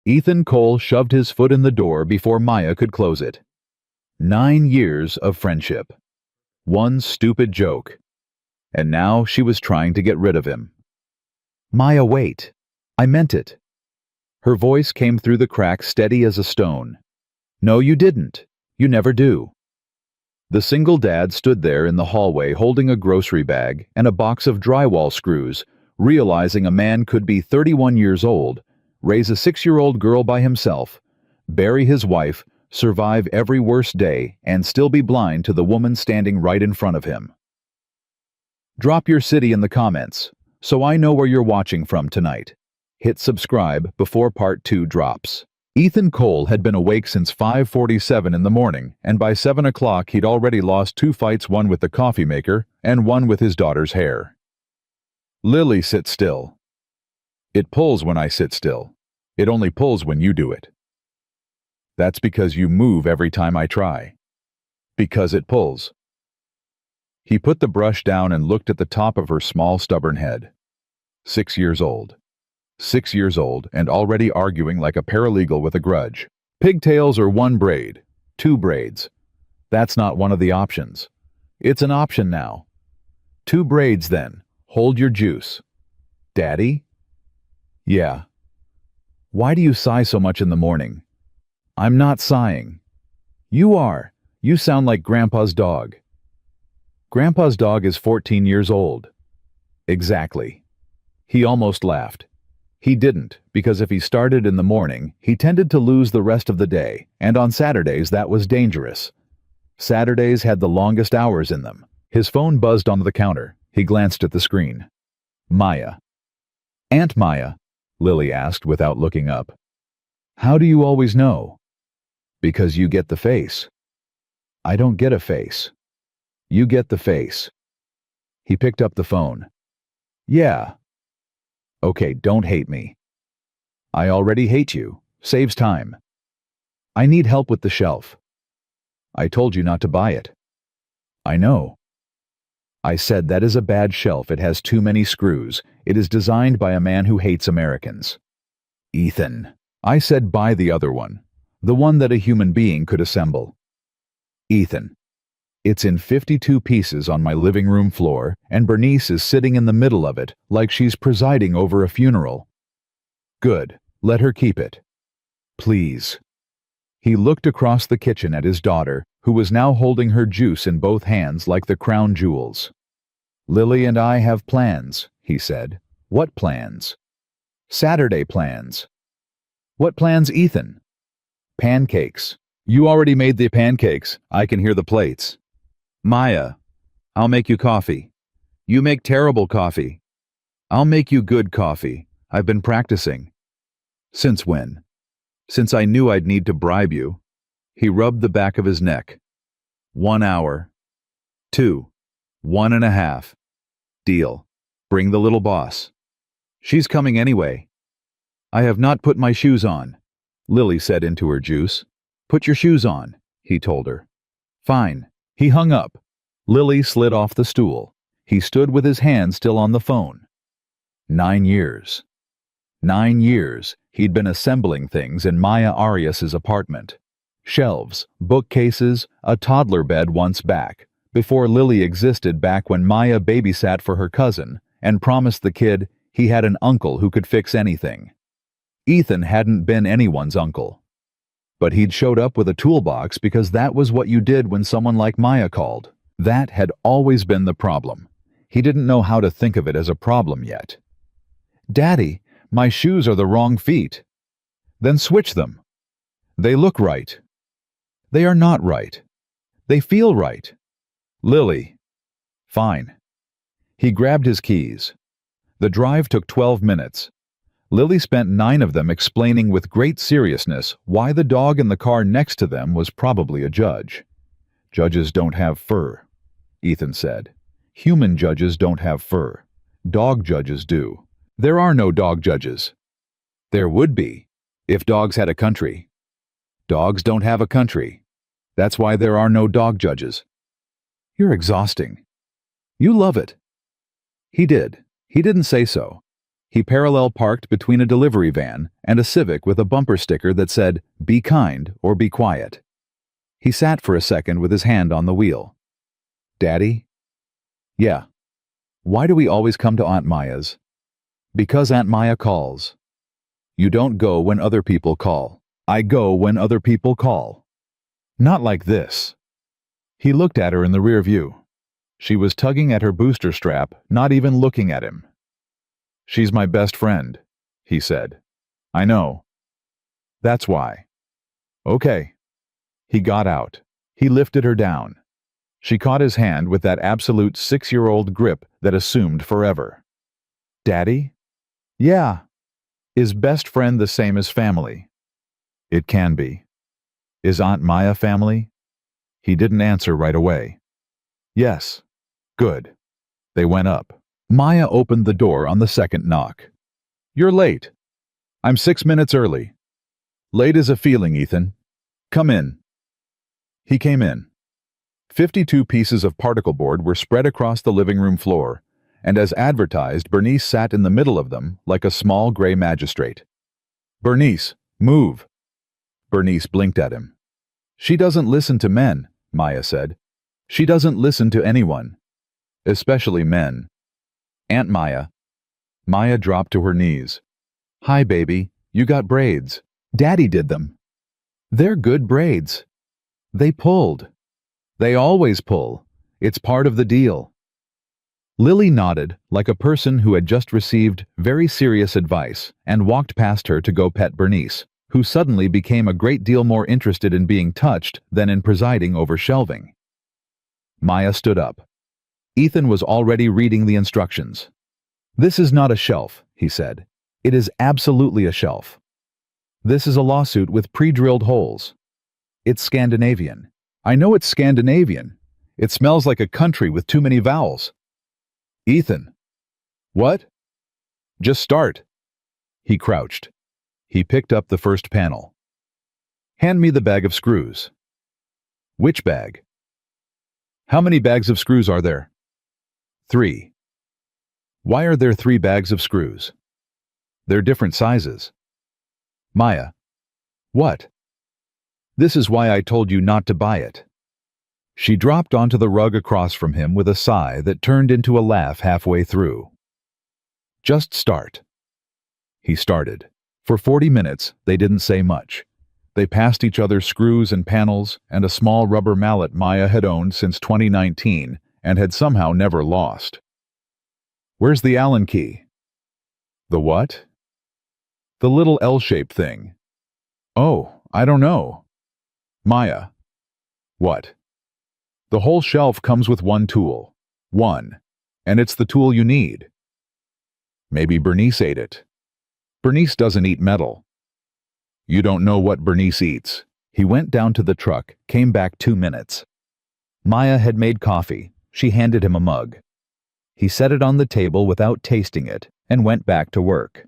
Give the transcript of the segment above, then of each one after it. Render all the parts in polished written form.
Ethan Cole shoved his foot in the door before Maya could close it. 9 years of friendship. One stupid joke. And now she was trying to get rid of him. Maya, wait. I meant it. Her voice came through the crack steady as a stone. No, you didn't. You never do. The single dad stood there in the hallway holding a grocery bag and a box of drywall screws, realizing a man could be 31 years old, raise a 6-year-old girl by himself, bury his wife, survive every worst day, and still be blind to the woman standing right in front of him. Drop your city in the comments, so I know where you're watching from tonight. Hit subscribe before part 2 drops. Ethan Cole had been awake since 5:47 in the morning, and by 7 o'clock he'd already lost 2 fights, one with the coffee maker and one with his daughter's hair. Lily, sit still. It pulls when I sit still. It only pulls when you do it. That's because you move every time I try. Because it pulls. He put the brush down and looked at the top of her small, stubborn head. 6 years old. 6 years old and already arguing like a paralegal with a grudge. Pigtails or 1 braid, 2 braids. That's not one of the options. It's an option now. 2 braids then. Hold your juice. Daddy? Yeah. Why do you sigh so much in the morning? I'm not sighing. You are. You sound like Grandpa's dog. Grandpa's dog is 14 years old. Exactly. He almost laughed. He didn't, because if he started in the morning, he tended to lose the rest of the day, and on Saturdays that was dangerous. Saturdays had the longest hours in them. His phone buzzed on the counter. He glanced at the screen. Maya. Aunt Maya, Lily asked without looking up. How do you always know? Because you get the face. I don't get a face. You get the face. He picked up the phone. Yeah. Okay, don't hate me. I already hate you. Saves time. I need help with the shelf. I told you not to buy it. I know. I said that is a bad shelf. It has too many screws. It is designed by a man who hates Americans. Ethan. I said buy the other one. The one that a human being could assemble. Ethan. It's in 52 pieces on my living room floor, and Bernice is sitting in the middle of it like she's presiding over a funeral. Good. Let her keep it. Please. He looked across the kitchen at his daughter, who was now holding her juice in both hands like the crown jewels. Lily and I have plans, he said. What plans? Saturday plans. What plans, Ethan? Pancakes. You already made the pancakes. I can hear the plates. Maya, I'll make you coffee. You make terrible coffee. I'll make you good coffee. I've been practicing. Since when? Since I knew I'd need to bribe you. He rubbed the back of his neck. 1 hour. 2. 1.5. Deal. Bring the little boss. She's coming anyway. I have not put my shoes on, Lily said into her juice. Put your shoes on, he told her. Fine. He hung up. Lily slid off the stool. He stood with his hand still on the phone. 9 years. 9 years he'd been assembling things in Maya Arias's apartment. Shelves, bookcases, a toddler bed once back, before Lily existed, back when Maya babysat for her cousin and promised the kid he had an uncle who could fix anything. Ethan hadn't been anyone's uncle. But he'd showed up with a toolbox because that was what you did when someone like Maya called. That had always been the problem. He didn't know how to think of it as a problem yet. Daddy, my shoes are the wrong feet. Then switch them. They look right. They are not right. They feel right. Lily. Fine. He grabbed his keys. The drive took 12 minutes. Lily spent 9 of them explaining with great seriousness why the dog in the car next to them was probably a judge. Judges don't have fur, Ethan said. Human judges don't have fur. Dog judges do. There are no dog judges. There would be, if dogs had a country. Dogs don't have a country. That's why there are no dog judges. You're exhausting. You love it. He did. He didn't say so. He parallel parked between a delivery van and a Civic with a bumper sticker that said, "Be kind or be quiet." He sat for a second with his hand on the wheel. "Daddy?" "Yeah." "Why do we always come to Aunt Maya's?" "Because Aunt Maya calls." "You don't go when other people call. I go when other people call." "Not like this." He looked at her in the rear view. She was tugging at her booster strap, not even looking at him. "She's my best friend," he said. "I know." "That's why." "Okay." He got out. He lifted her down. She caught his hand with that absolute 6-year-old grip that assumed forever. "Daddy?" "Yeah." "Is best friend the same as family?" "It can be." "Is Aunt Maya family?" He didn't answer right away. "Yes." "Good." They went up. Maya opened the door on the second knock. "You're late." "I'm 6 minutes early." "Late is a feeling, Ethan. Come in." He came in. 52 pieces of particle board were spread across the living room floor, and as advertised, Bernice sat in the middle of them like a small gray magistrate. "Bernice, move." Bernice blinked at him. "She doesn't listen to men," Maya said. "She doesn't listen to anyone. Especially men." "Aunt Maya." Maya dropped to her knees. "Hi, baby. You got braids. Daddy did them. They're good braids. They pulled. They always pull. It's part of the deal." Lily nodded like a person who had just received very serious advice and walked past her to go pet Bernice, who suddenly became a great deal more interested in being touched than in presiding over shelving. Maya stood up. Ethan was already reading the instructions. "This is not a shelf," he said. "It is absolutely a shelf. This is a lawsuit with pre-drilled holes. It's Scandinavian. I know it's Scandinavian. It smells like a country with too many vowels." "Ethan." "What?" "Just start." He crouched. He picked up the first panel. "Hand me the bag of screws." "Which bag?" "How many bags of screws are there?" "3. "Why are there 3 bags of screws?" "They're different sizes." "Maya." "What?" "This is why I told you not to buy it." She dropped onto the rug across from him with a sigh that turned into a laugh halfway through. "Just start." He started. For 40 minutes, they didn't say much. They passed each other screws and panels and a small rubber mallet Maya had owned since 2019 and had somehow never lost. "Where's the Allen key?" "The what?" "The little L-shaped thing." "Oh, I don't know." "Maya." "What?" "The whole shelf comes with one tool. One. And it's the tool you need." "Maybe Bernice ate it." "Bernice doesn't eat metal." "You don't know what Bernice eats." He went down to the truck, came back 2 minutes. Maya had made coffee. She handed him a mug. He set it on the table without tasting it and went back to work.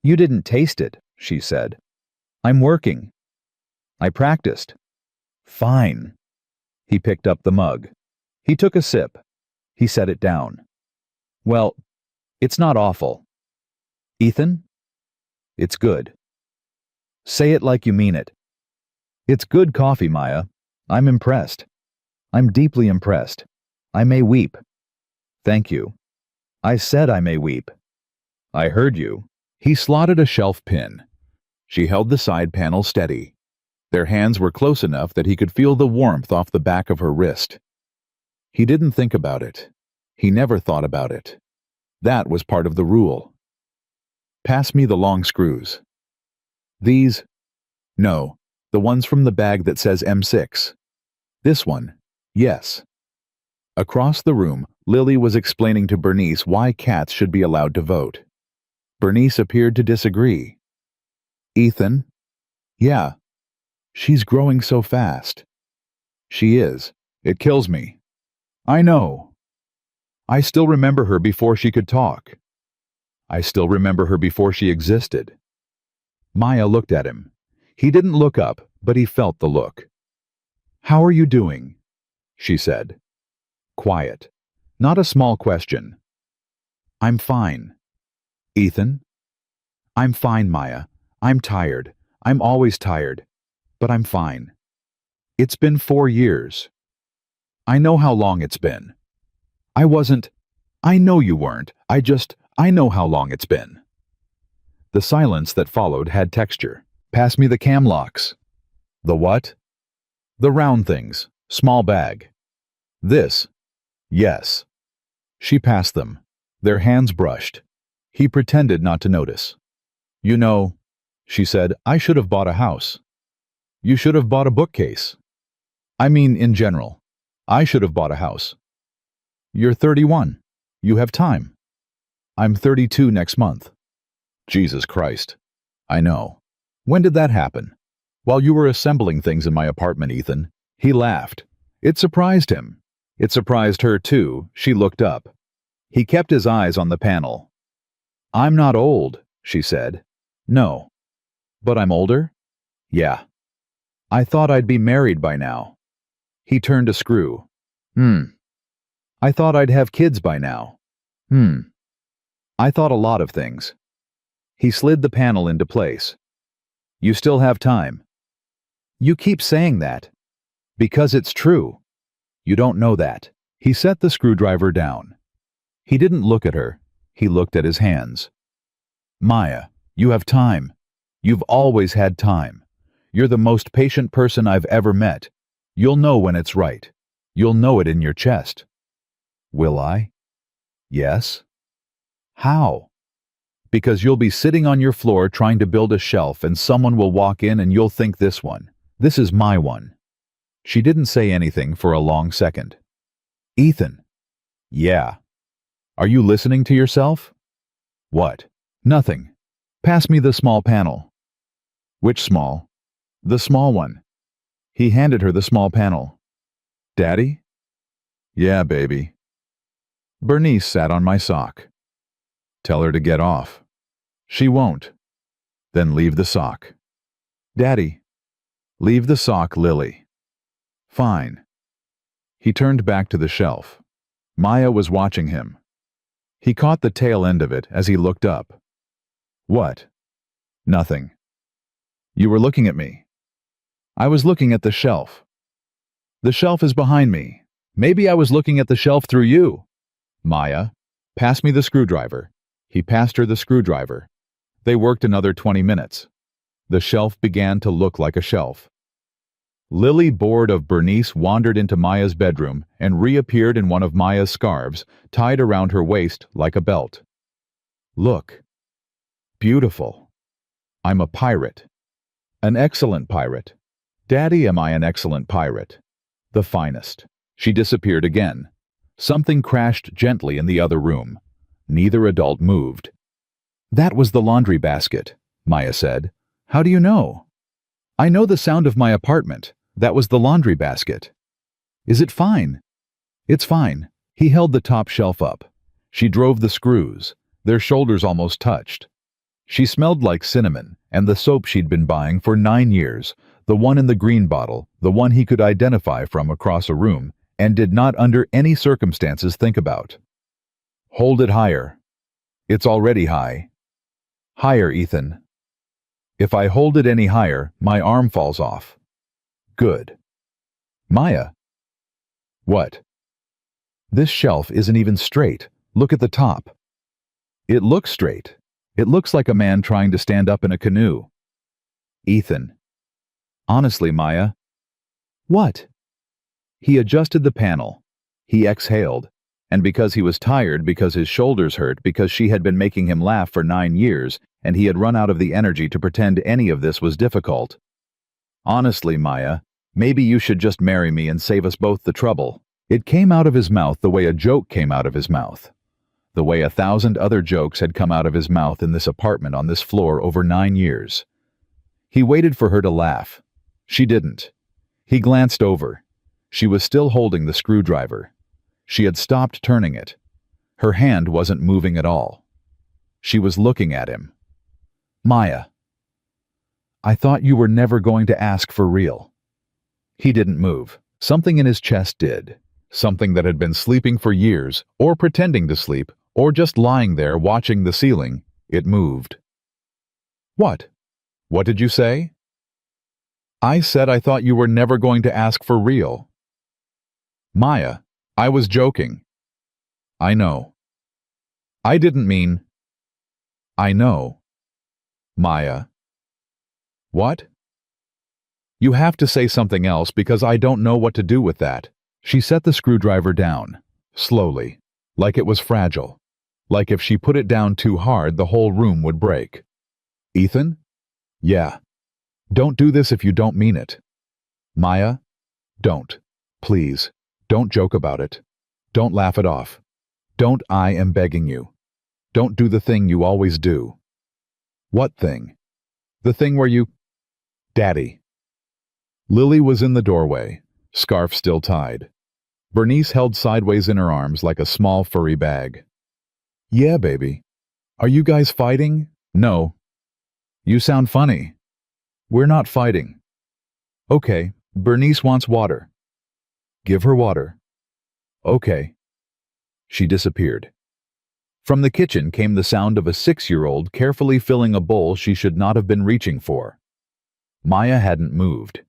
"You didn't taste it," she said. "I'm working." "I practiced." "Fine." He picked up the mug. He took a sip. He set it down. "Well, it's not awful." "Ethan?" "It's good." "Say it like you mean it." "It's good coffee, Maya. I'm impressed. I'm deeply impressed. I may weep." "Thank you." "I said I may weep." "I heard you." He slotted a shelf pin. She held the side panel steady. Their hands were close enough that he could feel the warmth off the back of her wrist. He didn't think about it. He never thought about it. That was part of the rule. "Pass me the long screws." "These?" "No, the ones from the bag that says M6. "This one?" "Yes." Across the room, Lily was explaining to Bernice why cats should be allowed to vote. Bernice appeared to disagree. "Ethan?" "Yeah." "She's growing so fast." "She is. It kills me." "I know." "I still remember her before she could talk." "I still remember her before she existed." Maya looked at him. He didn't look up, but he felt the look. "How are you doing?" she said. Quiet. Not a small question. "I'm fine." Ethan? I'm fine, Maya. I'm tired. I'm always tired. But I'm fine. It's been 4 years. I know how long it's been. I wasn't. I know you weren't. I know how long it's been. The silence that followed had texture. Pass me the cam locks. The what? The round things. Small bag. This. Yes. She passed them. Their hands brushed. He pretended not to notice. You know, she said, I should have bought a house. You should have bought a bookcase. I mean, in general. I should have bought a house. You're 31. You have time. I'm 32 next month. Jesus Christ. I know. When did that happen? While you were assembling things in my apartment, Ethan. He laughed. It surprised him. It surprised her, too. She looked up. He kept his eyes on the panel. I'm not old, she said. No. But I'm older? Yeah. I thought I'd be married by now. He turned a screw. I thought I'd have kids by now. I thought a lot of things. He slid the panel into place. You still have time. You keep saying that. Because it's true. You don't know that. He set the screwdriver down. He didn't look at her. He looked at his hands. Maya, you have time. You've always had time. You're the most patient person I've ever met. You'll know when it's right. You'll know it in your chest. Will I? Yes. How? Because you'll be sitting on your floor trying to build a shelf and someone will walk in and you'll think this is my one. She didn't say anything for a long second. Ethan. Yeah. Are you listening to yourself? What? Nothing. Pass me the small panel. Which small? The small one. He handed her the small panel. Daddy? Yeah, baby. Bernice sat on my sock. Tell her to get off. She won't. Then leave the sock. Daddy. Leave the sock, Lily. Fine. He turned back to the shelf. Maya was watching him. He caught the tail end of it as he looked up. What? Nothing. You were looking at me. I was looking at the shelf. The shelf is behind me. Maybe I was looking at the shelf through you. Maya, pass me the screwdriver. He passed her the screwdriver. They worked another 20 minutes. The shelf began to look like a shelf. Lily, bored of Bernice, wandered into Maya's bedroom and reappeared in one of Maya's scarves, tied around her waist like a belt. Look. Beautiful. I'm a pirate. An excellent pirate. Daddy, am I an excellent pirate? The finest. She disappeared again. Something crashed gently in the other room. Neither adult moved. That was the laundry basket, Maya said. How do you know? I know the sound of my apartment. That was the laundry basket. Is it fine? It's fine. He held the top shelf up. She drove the screws. Their shoulders almost touched. She smelled like cinnamon and the soap she'd been buying for 9 years, the one in the green bottle, the one he could identify from across a room, and did not under any circumstances think about. Hold it higher. It's already high. Higher, Ethan. If I hold it any higher, my arm falls off. Good. Maya. What? This shelf isn't even straight. Look at the top. It looks straight. It looks like a man trying to stand up in a canoe. Ethan. Honestly, Maya. What? He adjusted the panel. He exhaled. And because he was tired, because his shoulders hurt, because she had been making him laugh for 9 years, and he had run out of the energy to pretend any of this was difficult. Honestly, Maya, maybe you should just marry me and save us both the trouble. It came out of his mouth the way a joke came out of his mouth. The way 1,000 other jokes had come out of his mouth in this apartment on this floor over 9 years. He waited for her to laugh. She didn't. He glanced over. She was still holding the screwdriver. She had stopped turning it. Her hand wasn't moving at all. She was looking at him. Maya. I thought you were never going to ask for real. He didn't move. Something in his chest did. Something that had been sleeping for years, or pretending to sleep, or just lying there watching the ceiling. It moved. What? What did you say? I said I thought you were never going to ask for real. Maya, I was joking. I know. I didn't mean. I know. Maya. What? You have to say something else because I don't know what to do with that. She set the screwdriver down, slowly, like it was fragile, like if she put it down too hard the whole room would break. Ethan? Yeah. Don't do this if you don't mean it. Maya? Don't. Please. Don't joke about it. Don't laugh it off. Don't, I am begging you. Don't do the thing you always do. What thing? The thing where you... Daddy. Lily was in the doorway, scarf still tied. Bernice held sideways in her arms like a small furry bag. Yeah, baby. Are you guys fighting? No. You sound funny. We're not fighting. Okay, Bernice wants water. Give her water. Okay. She disappeared. From the kitchen came the sound of a 6-year-old carefully filling a bowl she should not have been reaching for. Maya hadn't moved.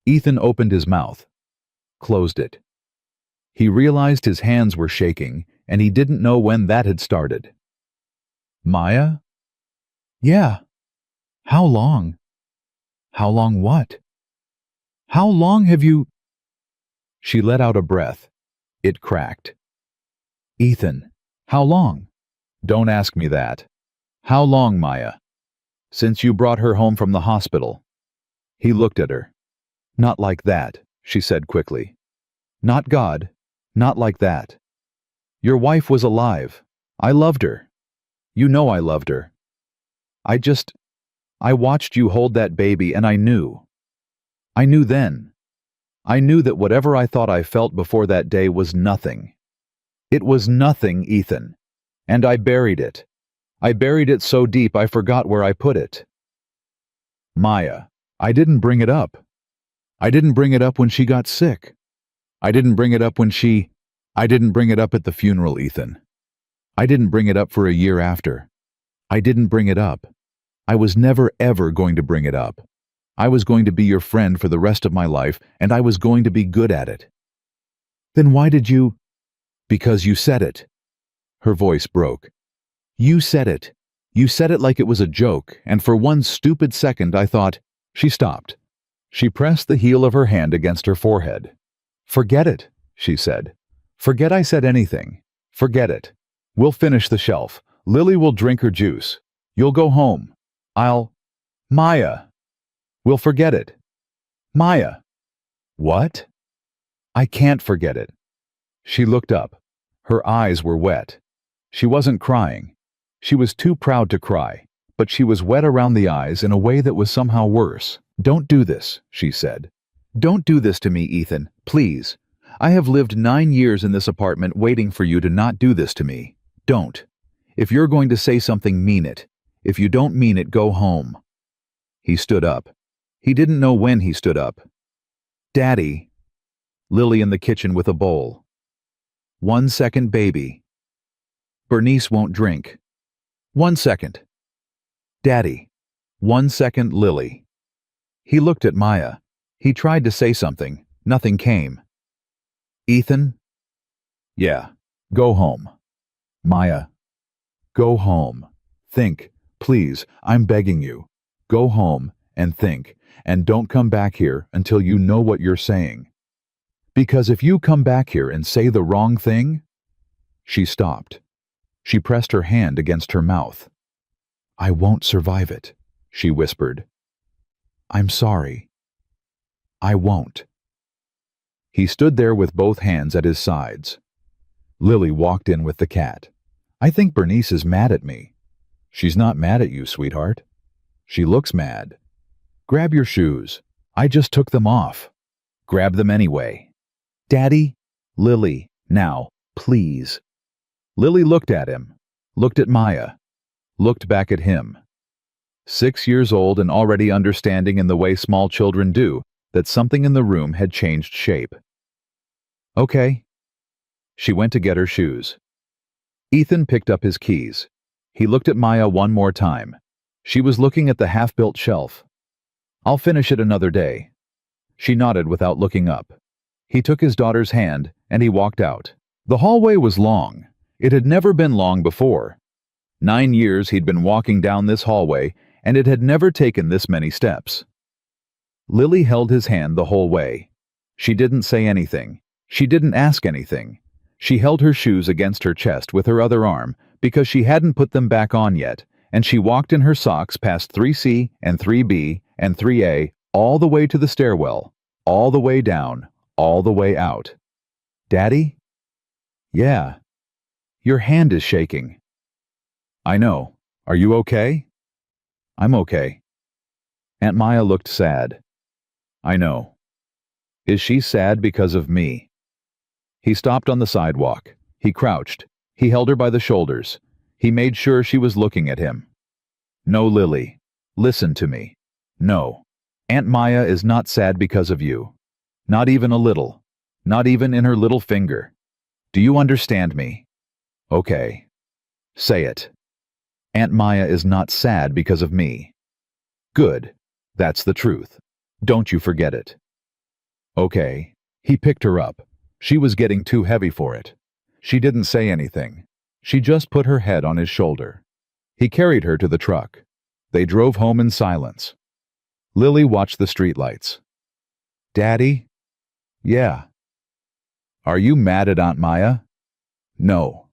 Ethan opened his mouth, closed it. He realized his hands were shaking, and he didn't know when that had started. Maya? Yeah. How long? How long what? How long have you... She let out a breath. It cracked. Ethan, how long? Don't ask me that. How long, Maya? Since you brought her home from the hospital. He looked at her. Not like that, she said quickly. Not God, not like that. Your wife was alive. I loved her. You know I loved her. I watched you hold that baby and I knew. I knew then. I knew that whatever I thought I felt before that day was nothing. It was nothing, Ethan. And I buried it. I buried it so deep I forgot where I put it. Maya, I didn't bring it up. I didn't bring it up when she got sick. I didn't bring it up I didn't bring it up at the funeral, Ethan. I didn't bring it up for a year after. I didn't bring it up. I was never ever going to bring it up. I was going to be your friend for the rest of my life, and I was going to be good at it. Then why did you? Because you said it. Her voice broke. You said it. You said it like it was a joke, and for one stupid second I thought... She stopped. She pressed the heel of her hand against her forehead. Forget it, she said. Forget I said anything. Forget it. We'll finish the shelf. Lily will drink her juice. You'll go home. Maya. We'll forget it. Maya. What? I can't forget it. She looked up. Her eyes were wet. She wasn't crying. She was too proud to cry, but she was wet around the eyes in a way that was somehow worse. Don't do this, she said. Don't do this to me, Ethan, please. I have lived 9 years in this apartment waiting for you to not do this to me. Don't. If you're going to say something, mean it. If you don't mean it, go home. He stood up. He didn't know when he stood up. Daddy. Lily in the kitchen with a bowl. 1 second, baby. Bernice won't drink. 1 second. Daddy. 1 second, Lily. He looked at Maya. He tried to say something. Nothing came. Ethan? Yeah. Go home. Maya. Go home. Think. Please, I'm begging you. Go home and think, and don't come back here until you know what you're saying. Because if you come back here and say the wrong thing... She stopped. She pressed her hand against her mouth. I won't survive it, she whispered. I'm sorry. I won't. He stood there with both hands at his sides. Lily walked in with the cat. I think Bernice is mad at me. She's not mad at you, sweetheart. She looks mad. Grab your shoes. I just took them off. Grab them anyway. Daddy? Lily, now, please. Lily looked at him, looked at Maya, looked back at him. 6 years old and already understanding in the way small children do that something in the room had changed shape. Okay. She went to get her shoes. Ethan picked up his keys. He looked at Maya one more time. She was looking at the half-built shelf. "I'll finish it another day." She nodded without looking up. He took his daughter's hand, and he walked out. The hallway was long. It had never been long before. 9 years he'd been walking down this hallway, and it had never taken this many steps. Lily held his hand the whole way. She didn't say anything. She didn't ask anything. She held her shoes against her chest with her other arm because she hadn't put them back on yet, and she walked in her socks past 3C and 3B and 3A all the way to the stairwell, all the way down, all the way out. "Daddy?" "Yeah." "Your hand is shaking." "I know. Are you okay?" "I'm okay." Aunt Maya looked sad. "I know. Is she sad because of me?" He stopped on the sidewalk. He crouched. He held her by the shoulders. He made sure she was looking at him. "No, Lily. Listen to me. No. Aunt Maya is not sad because of you. Not even a little. Not even in her little finger. Do you understand me? Okay. Say it. Aunt Maya is not sad because of me. Good. That's the truth. Don't you forget it." "Okay." He picked her up. She was getting too heavy for it. She didn't say anything. She just put her head on his shoulder. He carried her to the truck. They drove home in silence. Lily watched the streetlights. "Daddy?" "Yeah." "Are you mad at Aunt Maya?" "No."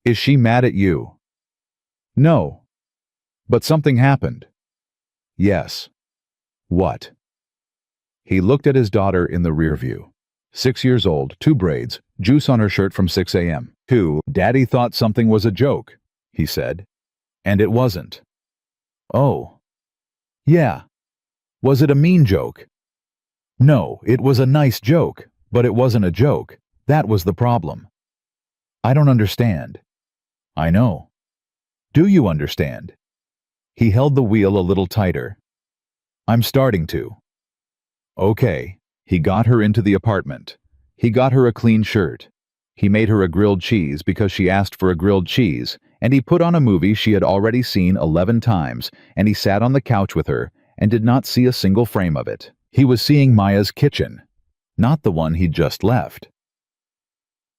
"Is she mad at you?" "No." "But something happened." "Yes." "What?" He looked at his daughter in the rear view. 6 years old, 2 braids, juice on her shirt from 6 a.m. 2. "Daddy thought something was a joke," he said. "And it wasn't." "Oh." "Yeah." "Was it a mean joke?" "No, it was a nice joke, but it wasn't a joke. That was the problem." "I don't understand." "I know." "Do you understand?" He held the wheel a little tighter. "I'm starting to." "Okay." He got her into the apartment. He got her a clean shirt. He made her a grilled cheese because she asked for a grilled cheese, and he put on a movie she had already seen 11 times, and he sat on the couch with her and did not see a single frame of it. He was seeing Maya's kitchen, not the one he'd just left.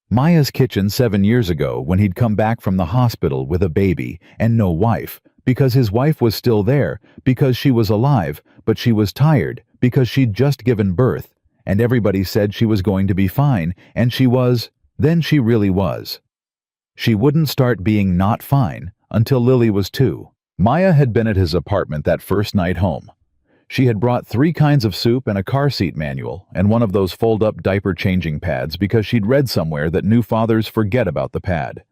Maya's kitchen 7 years ago when he'd come back from the hospital with a baby and no wife, because his wife was still there, because she was alive, but she was tired, because she'd just given birth, and everybody said she was going to be fine, and she was, then she really was. She wouldn't start being not fine until Lily was 2. Maya had been at his apartment that first night home. She had brought 3 kinds of soup and a car seat manual and one of those fold-up diaper changing pads because she'd read somewhere that new fathers forget about the pad.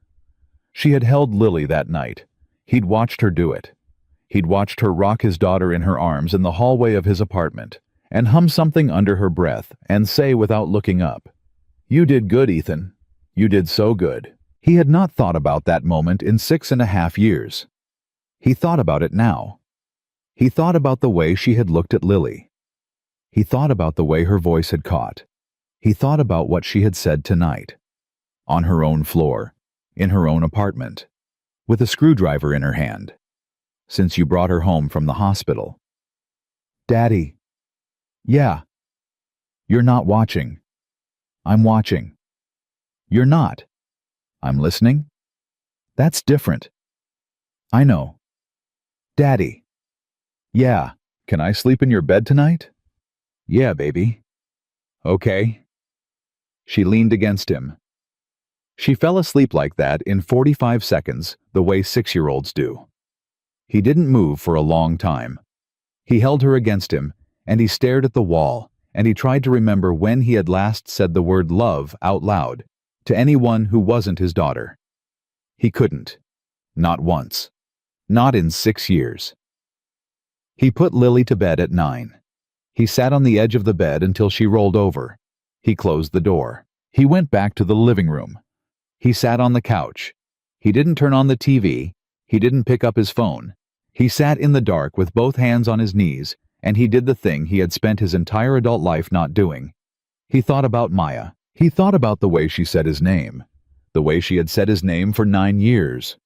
She had held Lily that night. He'd watched her do it. He'd watched her rock his daughter in her arms in the hallway of his apartment and hum something under her breath and say without looking up, "You did good, Ethan. You did so good." He had not thought about that moment in 6.5 years. He thought about it now. He thought about the way she had looked at Lily. He thought about the way her voice had caught. He thought about what she had said tonight. On her own floor, in her own apartment, with a screwdriver in her hand. Since you brought her home from the hospital. "Daddy." "Yeah." "You're not watching." "I'm watching." "You're not." "I'm listening." "That's different." "I know." "Daddy." "Yeah." "Can I sleep in your bed tonight?" "Yeah, baby." "Okay." She leaned against him. She fell asleep like that in 45 seconds, the way 6-year-olds do. He didn't move for a long time. He held her against him, and he stared at the wall, and he tried to remember when he had last said the word love out loud, to anyone who wasn't his daughter. He couldn't. Not once. Not in 6 years. He put Lily to bed at 9. He sat on the edge of the bed until she rolled over. He closed the door. He went back to the living room. He sat on the couch. He didn't turn on the TV. He didn't pick up his phone. He sat in the dark with both hands on his knees, and he did the thing he had spent his entire adult life not doing. He thought about Maya. He thought about the way she said his name. The way she had said his name for 9 years.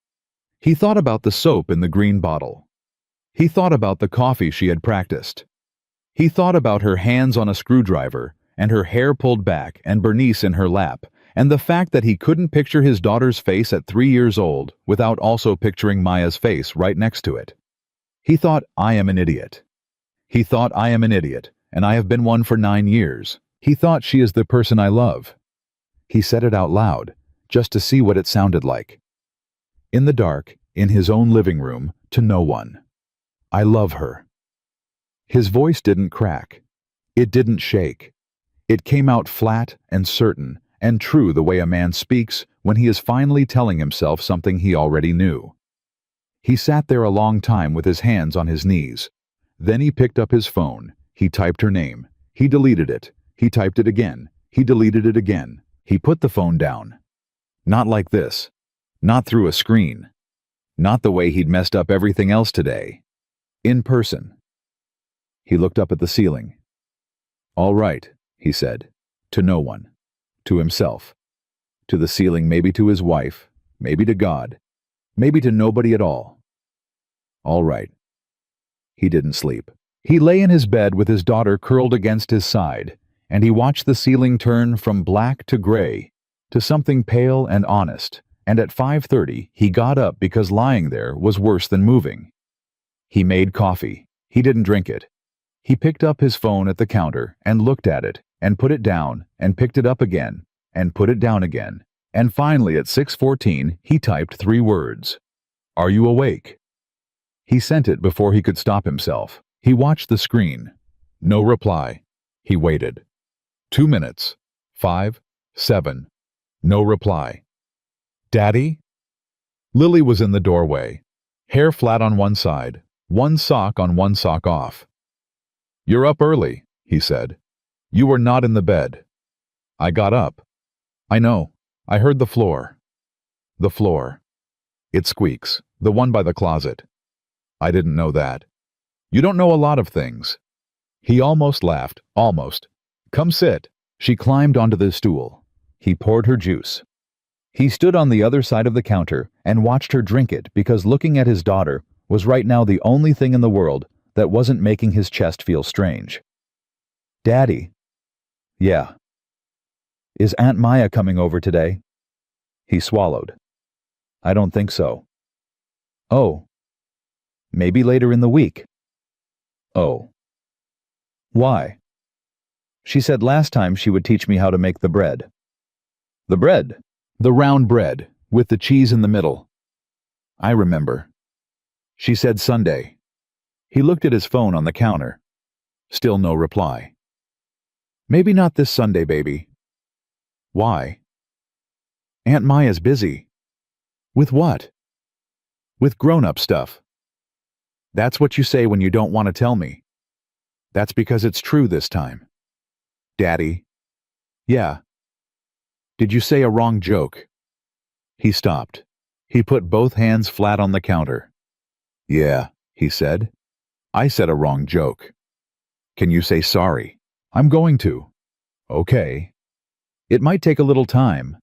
He thought about the soap in the green bottle. He thought about the coffee she had practiced. He thought about her hands on a screwdriver, and her hair pulled back, and Bernice in her lap, and the fact that he couldn't picture his daughter's face at 3 years old without also picturing Maya's face right next to it. He thought, I am an idiot. He thought, I am an idiot, and I have been one for 9 years. He thought, she is the person I love. He said it out loud, just to see what it sounded like. In the dark, in his own living room, to no one. I love her. His voice didn't crack. It didn't shake. It came out flat and certain and true, the way a man speaks when he is finally telling himself something he already knew. He sat there a long time with his hands on his knees. Then he picked up his phone. He typed her name. He deleted it. He typed it again. He deleted it again. He put the phone down. Not like this. Not through a screen. Not the way he'd messed up everything else today. In person. He looked up at the ceiling. All right, he said. To no one. To himself. To the ceiling, maybe to his wife. Maybe to God. Maybe to nobody at all. All right. He didn't sleep. He lay in his bed with his daughter curled against his side, and he watched the ceiling turn from black to gray, to something pale and honest, and at 5:30 he got up because lying there was worse than moving. He made coffee. He didn't drink it. He picked up his phone at the counter and looked at it, and put it down, and picked it up again, and put it down again, and finally at 6:14 he typed 3 words. Are you awake? He sent it before he could stop himself. He watched the screen. No reply. He waited. 2 minutes. 5, 7. No reply. Daddy? Lily was in the doorway. Hair flat on one side. One sock on, one sock off. You're up early, he said. You were not in the bed. I got up. I know. I heard the floor. The floor. It squeaks. The one by the closet. I didn't know that. You don't know a lot of things. He almost laughed. Almost. Come sit. She climbed onto the stool. He poured her juice. He stood on the other side of the counter and watched her drink it because looking at his daughter was right now the only thing in the world that wasn't making his chest feel strange. Daddy. Yeah. Is Aunt Maya coming over today? He swallowed. I don't think so. Oh. Maybe later in the week. Oh. Why? She said last time she would teach me how to make the bread. The bread? The round bread, with the cheese in the middle. I remember. She said Sunday. He looked at his phone on the counter. Still no reply. Maybe not this Sunday, baby. Why? Aunt Maya's busy. With what? With grown-up stuff. That's what you say when you don't want to tell me. That's because it's true this time. Daddy. Yeah. Did you say a wrong joke? He stopped. He put both hands flat on the counter. Yeah, he said. I said a wrong joke. Can you say sorry? I'm going to. Okay. It might take a little time.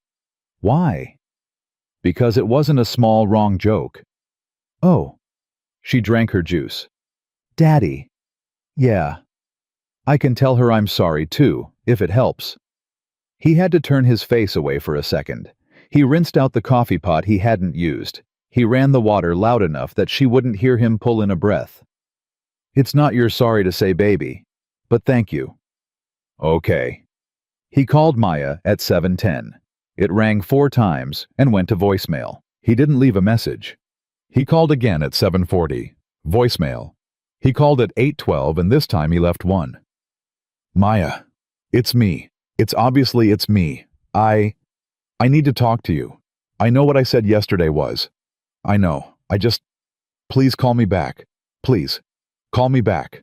Why? Because it wasn't a small wrong joke. Oh. She drank her juice. Daddy. Yeah. I can tell her I'm sorry too, if it helps. He had to turn his face away for a second. He rinsed out the coffee pot he hadn't used. He ran the water loud enough that she wouldn't hear him pull in a breath. It's not your sorry to say, baby, but thank you. Okay. He called Maya at 7:10. It rang 4 times and went to voicemail. He didn't leave a message. He called again at 7:40. Voicemail. He called at 8:12 and this time he left 1. Maya, it's me. It's me. I need to talk to you. I know what I said yesterday was. I know. Please call me back. Please. Call me back.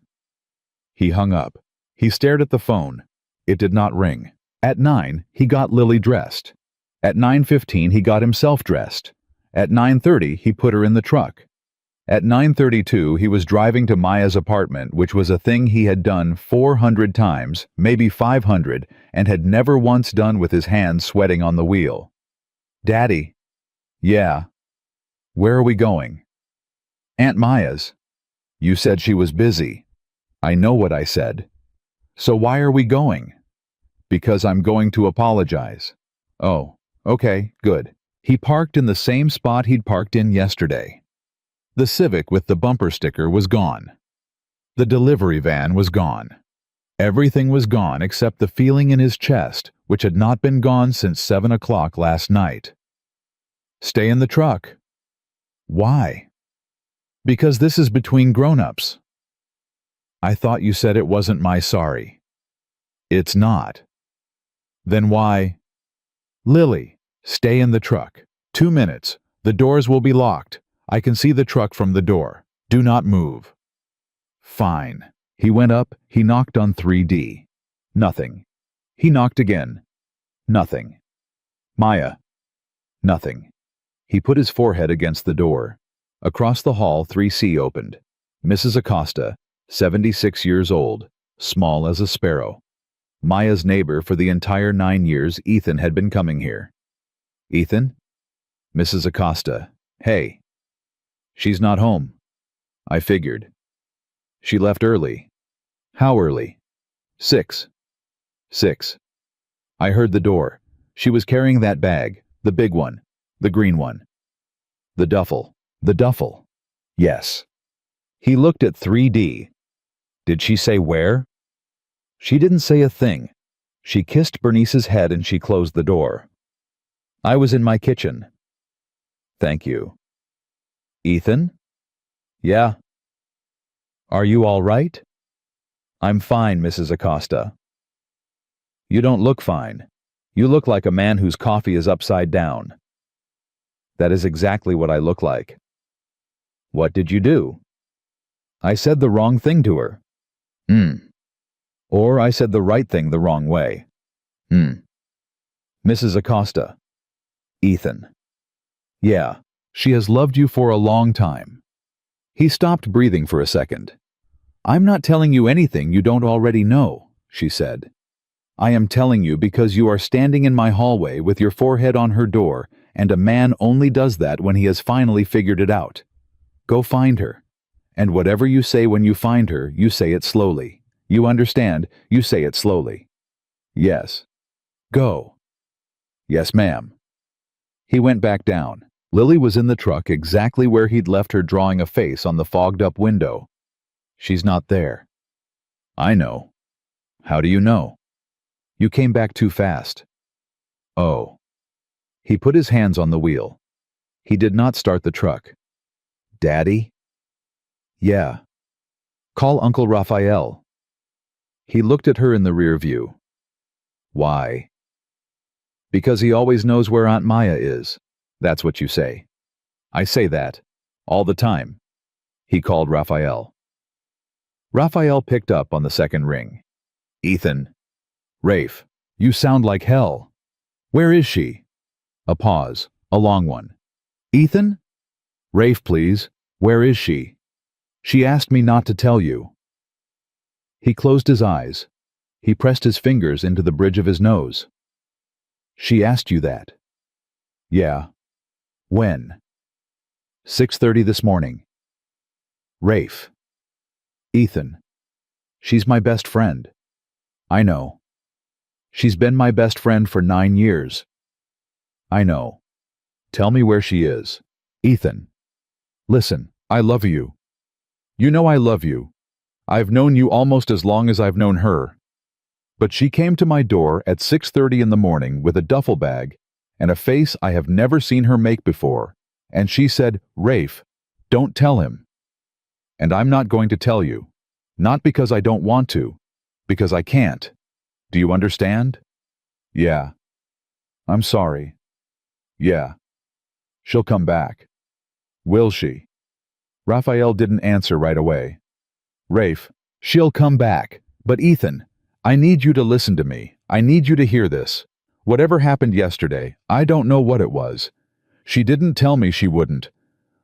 He hung up. He stared at the phone. It did not ring. At 9, he got Lily dressed. At 9:15, he got himself dressed. At 9:30, he put her in the truck. At 9:32, he was driving to Maya's apartment, which was a thing he had done 400 times, maybe 500, and had never once done with his hands sweating on the wheel. Daddy. Yeah. Where are we going? Aunt Maya's. You said she was busy. I know what I said. So why are we going? Because I'm going to apologize. Oh, okay, good. He parked in the same spot he'd parked in yesterday. The Civic with the bumper sticker was gone. The delivery van was gone. Everything was gone except the feeling in his chest, which had not been gone since 7 o'clock last night. Stay in the truck. Why? Because this is between grown-ups. I thought you said it wasn't my sorry. It's not. Then why? Lily, stay in the truck. 2 minutes. The doors will be locked. I can see the truck from the door. Do not move. Fine. He went up, he knocked on 3D. Nothing. He knocked again. Nothing. Maya. Nothing. He put his forehead against the door. Across the hall, 3C opened. Mrs. Acosta, 76 years old, small as a sparrow. Maya's neighbor for the entire 9 years Ethan had been coming here. Ethan? Mrs. Acosta. Hey. She's not home. I figured. She left early. How early? 6. 6. I heard the door. She was carrying that bag, the big one, the green one. The duffel. The duffel. Yes. He looked at 3D. Did she say where? She didn't say a thing. She kissed Bernice's head and she closed the door. I was in my kitchen. Thank you. Ethan? Yeah. Are you all right? I'm fine, Mrs. Acosta. You don't look fine. You look like a man whose coffee is upside down. That is exactly what I look like. What did you do? I said the wrong thing to her. Or I said the right thing the wrong way. Mrs. Acosta. Ethan. Yeah, she has loved you for a long time. He stopped breathing for a second. I'm not telling you anything you don't already know, she said. I am telling you because you are standing in my hallway with your forehead on her door, and a man only does that when he has finally figured it out. Go find her. And whatever you say when you find her, you say it slowly. You understand? You say it slowly. Yes. Go. Yes, ma'am. He went back down. Lily was in the truck exactly where he'd left her drawing a face on the fogged-up window. She's not there. I know. How do you know? You came back too fast. Oh. He put his hands on the wheel. He did not start the truck. Daddy? Yeah. Call Uncle Raphael. He looked at her in the rear view. Why? Because he always knows where Aunt Maya is. That's what you say. I say that. All the time. He called Raphael. Raphael picked up on the second ring. Ethan. Rafe, you sound like hell. Where is she? A pause. A long one. Ethan? Rafe, please. Where is she? She asked me not to tell you. He closed his eyes. He pressed his fingers into the bridge of his nose. She asked you that? Yeah. When? 6:30 this morning. Rafe. Ethan. She's my best friend. I know. She's been my best friend for 9 years. I know. Tell me where she is. Ethan. Listen, I love you. You know I love you. I've known you almost as long as I've known her. But she came to my door at 6:30 in the morning with a duffel bag and a face I have never seen her make before, and she said, Rafe, don't tell him. And I'm not going to tell you. Not because I don't want to, because I can't. Do you understand? Yeah. I'm sorry. Yeah. She'll come back. Will she? Raphael didn't answer right away. Rafe, she'll come back. But Ethan, I need you to listen to me. I need you to hear this. Whatever happened yesterday, I don't know what it was. She didn't tell me she wouldn't.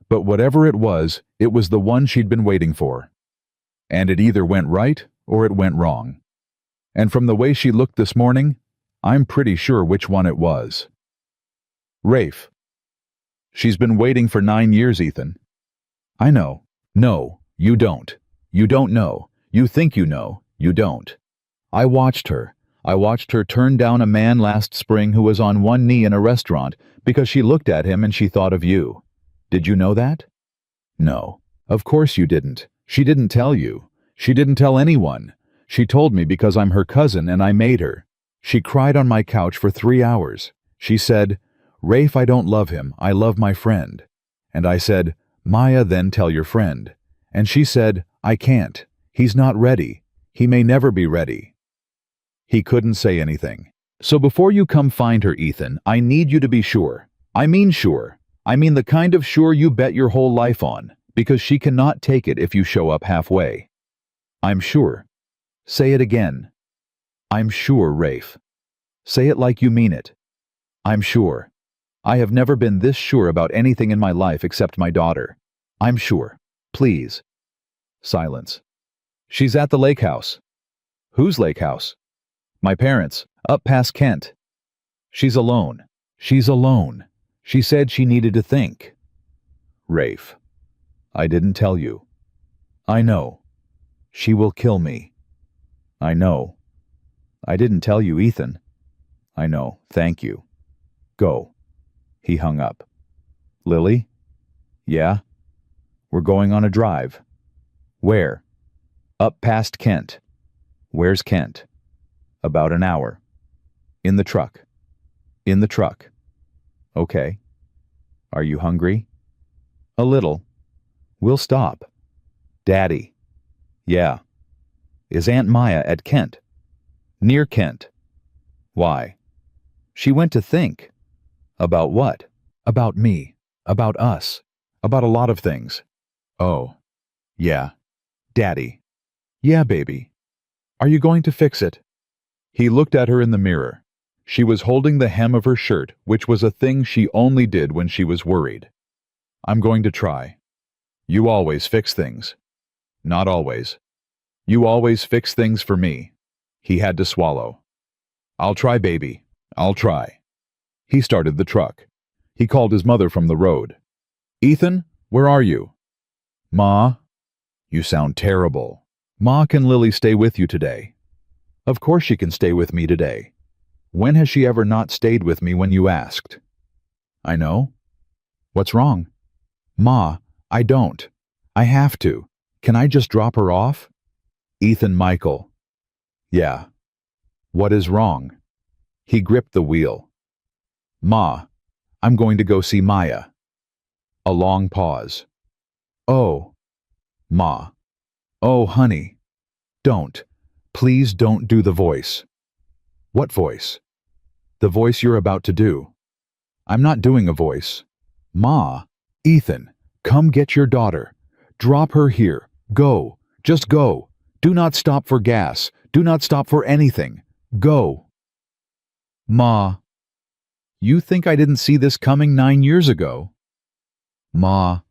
But whatever it was the one she'd been waiting for. And it either went right or it went wrong. And from the way she looked this morning, I'm pretty sure which one it was. Rafe. She's been waiting for 9 years, Ethan. I know. No, you don't. You don't know. You think you know. You don't. I watched her. I watched her turn down a man last spring who was on one knee in a restaurant because she looked at him and she thought of you. Did you know that? No. Of course you didn't. She didn't tell you. She didn't tell anyone. She told me because I'm her cousin and I made her. She cried on my couch for 3 hours. She said, "Rafe, I don't love him. I love my friend." And I said, "Maya, then tell your friend." And she said, "I can't. He's not ready. He may never be ready." He couldn't say anything. So before you come find her, Ethan, I need you to be sure. I mean sure. I mean the kind of sure you bet your whole life on, because she cannot take it if you show up halfway. I'm sure. Say it again. I'm sure, Rafe. Say it like you mean it. I'm sure. I have never been this sure about anything in my life except my daughter. I'm sure. Please. Silence. She's at the lake house. Whose lake house? My parents', up past Kent. She's alone. She's alone. She said she needed to think. Rafe. I didn't tell you. I know. She will kill me. I know. I didn't tell you, Ethan. I know. Thank you. Go. He hung up. Lily? Yeah? We're going on a drive. Where? Up past Kent. Where's Kent? About an hour. In the truck. In the truck. Okay. Are you hungry? A little. We'll stop. Daddy. Yeah. Is Aunt Maya at Kent? Near Kent. Why? She went to think. About what? About me. About us. About a lot of things. Oh. Yeah. Daddy. Yeah, baby. Are you going to fix it? He looked at her in the mirror. She was holding the hem of her shirt, which was a thing she only did when she was worried. I'm going to try. You always fix things. Not always. You always fix things for me. He had to swallow. I'll try, baby. I'll try. He started the truck. He called his mother from the road. Ethan, where are you? Ma? You sound terrible. Ma, can Lily stay with you today? Of course she can stay with me today. When has she ever not stayed with me when you asked? I know. What's wrong? Ma, I don't. I have to. Can I just drop her off? Ethan Michael. Yeah. What is wrong? He gripped the wheel. Ma, I'm going to go see Maya. A long pause. Oh. Ma. Oh, honey. Don't. Please don't do the voice. What voice? The voice you're about to do. I'm not doing a voice. Ma. Ethan, come get your daughter. Drop her here. Go. Just go. Do not stop for gas. Do not stop for anything. Go. Ma. You think I didn't see this coming 9 years ago? Ma.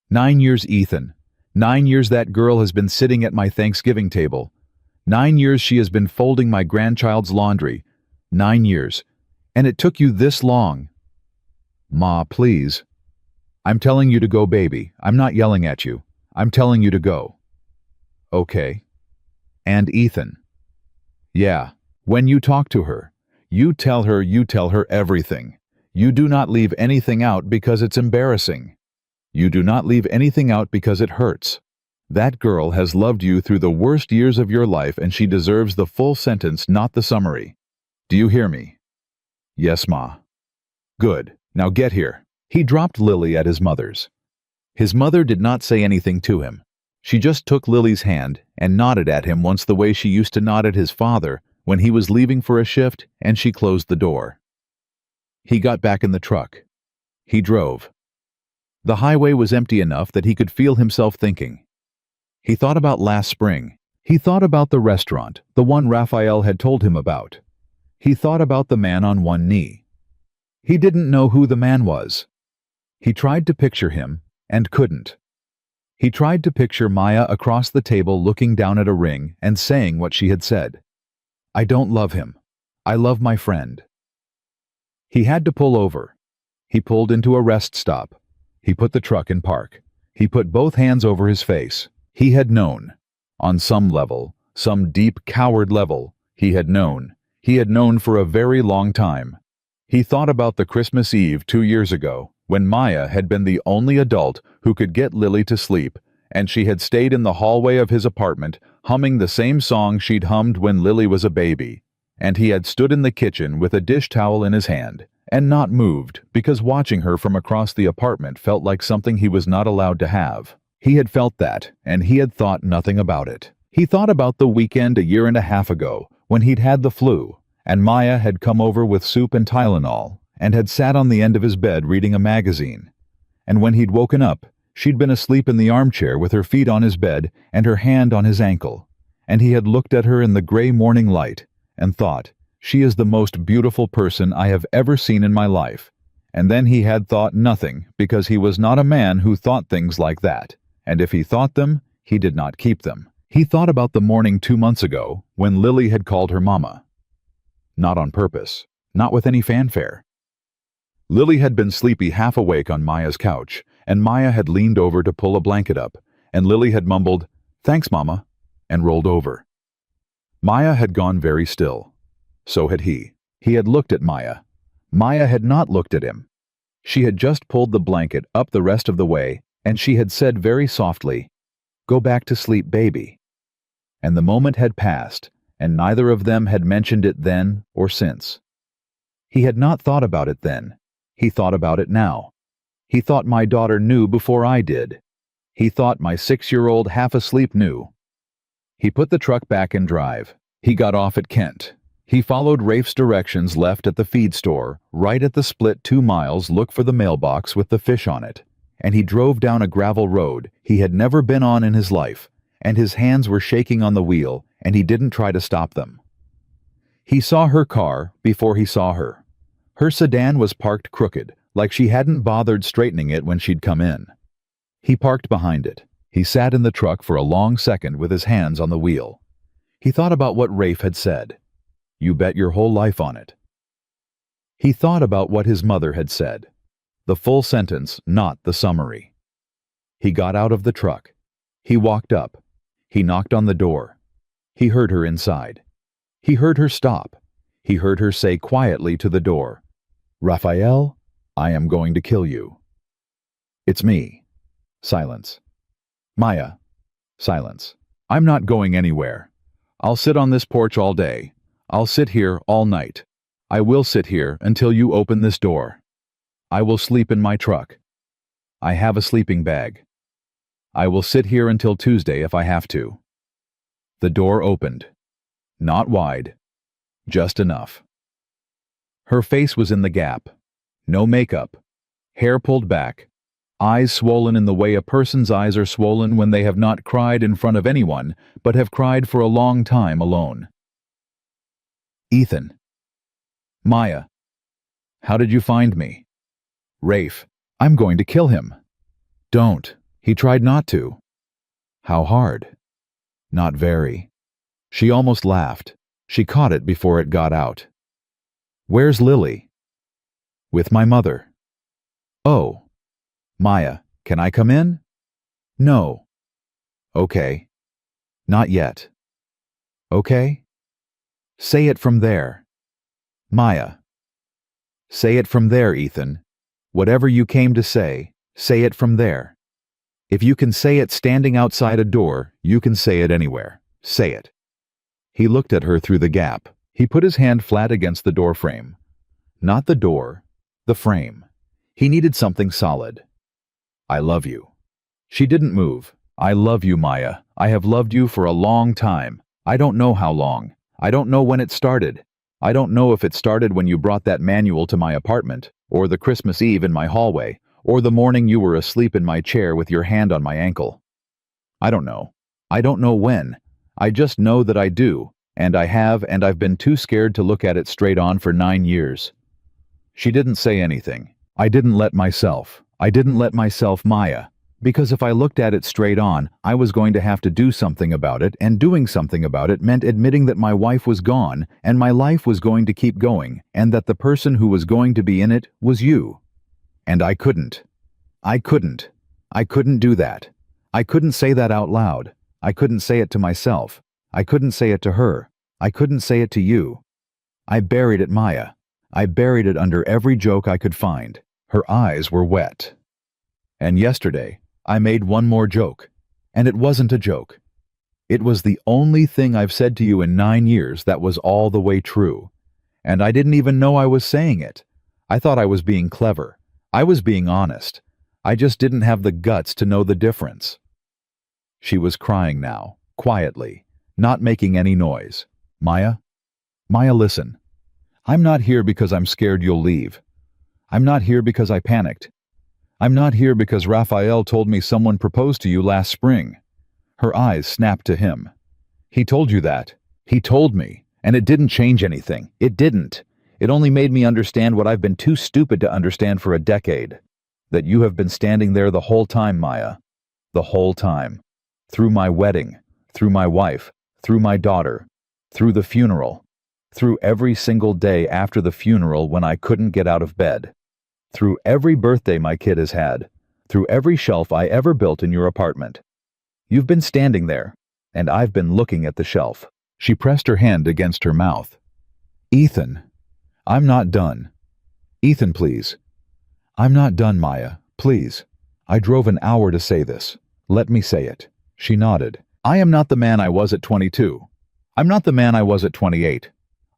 9 years, Ethan. 9 years that girl has been sitting at my Thanksgiving table. 9 years she has been folding my grandchild's laundry. 9 years. And it took you this long. Ma, please. I'm telling you to go, baby. I'm not yelling at you. I'm telling you to go. Okay. And Ethan. Yeah. When you talk to her, you tell her everything. You do not leave anything out because it's embarrassing. You do not leave anything out because it hurts. That girl has loved you through the worst years of your life and she deserves the full sentence, not the summary. Do you hear me? Yes, Ma. Good. Now get here. He dropped Lily at his mother's. His mother did not say anything to him. She just took Lily's hand and nodded at him once the way she used to nod at his father when he was leaving for a shift, and she closed the door. He got back in the truck. He drove. The highway was empty enough that he could feel himself thinking. He thought about last spring. He thought about the restaurant, the one Raphael had told him about. He thought about the man on one knee. He didn't know who the man was. He tried to picture him, and couldn't. He tried to picture Maya across the table looking down at a ring and saying what she had said. I don't love him. I love my friend. He had to pull over. He pulled into a rest stop. He put the truck in park. He put both hands over his face. He had known. On some level, some deep coward level, he had known. He had known for a very long time. He thought about the Christmas Eve 2 years ago, when Maya had been the only adult who could get Lily to sleep, and she had stayed in the hallway of his apartment, humming the same song she'd hummed when Lily was a baby. And he had stood in the kitchen with a dish towel in his hand, and not moved, because watching her from across the apartment felt like something he was not allowed to have. He had felt that, and he had thought nothing about it. He thought about the weekend 1.5 years ago, when he'd had the flu, and Maya had come over with soup and Tylenol, and had sat on the end of his bed reading a magazine. And when he'd woken up, she'd been asleep in the armchair with her feet on his bed and her hand on his ankle. And he had looked at her in the gray morning light, and thought, "She is the most beautiful person I have ever seen in my life." And then he had thought nothing, because he was not a man who thought things like that. And if he thought them, he did not keep them. He thought about the morning 2 months ago, when Lily had called her mama. Not on purpose, not with any fanfare. Lily had been sleepy half awake on Maya's couch, and Maya had leaned over to pull a blanket up, and Lily had mumbled, "Thanks, Mama," and rolled over. Maya had gone very still. So had he. He had looked at Maya. Maya had not looked at him. She had just pulled the blanket up the rest of the way, and she had said very softly, "Go back to sleep, baby." And the moment had passed, and neither of them had mentioned it then or since. He had not thought about it then. He thought about it now. He thought my daughter knew before I did. He thought my 6-year-old half asleep knew. He put the truck back in drive. He got off at Kent. He followed Rafe's directions left at the feed store, right at the split 2 miles, look for the mailbox with the fish on it. And he drove down a gravel road he had never been on in his life, and his hands were shaking on the wheel, and he didn't try to stop them. He saw her car before he saw her. Her sedan was parked crooked, like she hadn't bothered straightening it when she'd come in. He parked behind it. He sat in the truck for a long second with his hands on the wheel. He thought about what Rafe had said. "You bet your whole life on it." He thought about what his mother had said. The full sentence, not the summary. He got out of the truck. He walked up. He knocked on the door. He heard her inside. He heard her stop. He heard her say quietly to the door, "Raphael, I am going to kill you." "It's me." Silence. "Maya." Silence. "I'm not going anywhere. I'll sit on this porch all day. I'll sit here all night. I will sit here until you open this door. I will sleep in my truck. I have a sleeping bag. I will sit here until Tuesday if I have to." The door opened. Not wide. Just enough. Her face was in the gap. No makeup. Hair pulled back. Eyes swollen in the way a person's eyes are swollen when they have not cried in front of anyone, but have cried for a long time alone. "Ethan." "Maya." "How did you find me?" "Rafe. I'm going to kill him." "Don't." He tried not to. "How hard?" "Not very." She almost laughed. She caught it before it got out. "Where's Lily?" "With my mother." "Oh." "Maya, can I come in?" "No." "Okay." "Not yet." "Okay." "Say it from there." "Maya." "Say it from there, Ethan. Whatever you came to say it from there. If you can say it standing outside a door, you can say it anywhere. Say it." He looked at her through the gap. He put his hand flat against the door frame. Not the door, the frame. He needed something solid. "I love you." She didn't move. "I love you, Maya. I have loved you for a long time. I don't know how long. I don't know when it started. I don't know if it started when you brought that manual to my apartment, or the Christmas Eve in my hallway, or the morning you were asleep in my chair with your hand on my ankle. I don't know. I don't know when. I just know that I do, and I have, and I've been too scared to look at it straight on for 9 years. She didn't say anything. I didn't let myself, Maya, because if I looked at it straight on, I was going to have to do something about it, and doing something about it meant admitting that my wife was gone, and my life was going to keep going, and that the person who was going to be in it was you. And I couldn't. I couldn't. I couldn't do that. I couldn't say that out loud. I couldn't say it to myself. I couldn't say it to her. I couldn't say it to you. I buried it, Maya. I buried it under every joke I could find. Her eyes were wet. And yesterday, I made one more joke. And it wasn't a joke. It was the only thing I've said to you in 9 years that was all the way true. And I didn't even know I was saying it. I thought I was being clever. I was being honest. I just didn't have the guts to know the difference. She was crying now, quietly, not making any noise. Maya? Maya, listen. I'm not here because I'm scared you'll leave. I'm not here because I panicked. I'm not here because Raphael told me someone proposed to you last spring. Her eyes snapped to him. He told you that. He told me. And it didn't change anything. It didn't. It only made me understand what I've been too stupid to understand for a decade. That you have been standing there the whole time, Maya. The whole time. Through my wedding. Through my wife. Through my daughter. Through the funeral. Through every single day after the funeral when I couldn't get out of bed. Through every birthday my kid has had. Through every shelf I ever built in your apartment. You've been standing there, and I've been looking at the shelf. She pressed her hand against her mouth. Ethan, I'm not done. Ethan, please. I'm not done, Maya, please. I drove an hour to say this. Let me say it. She nodded. I am not the man I was at 22. I'm not the man I was at 28.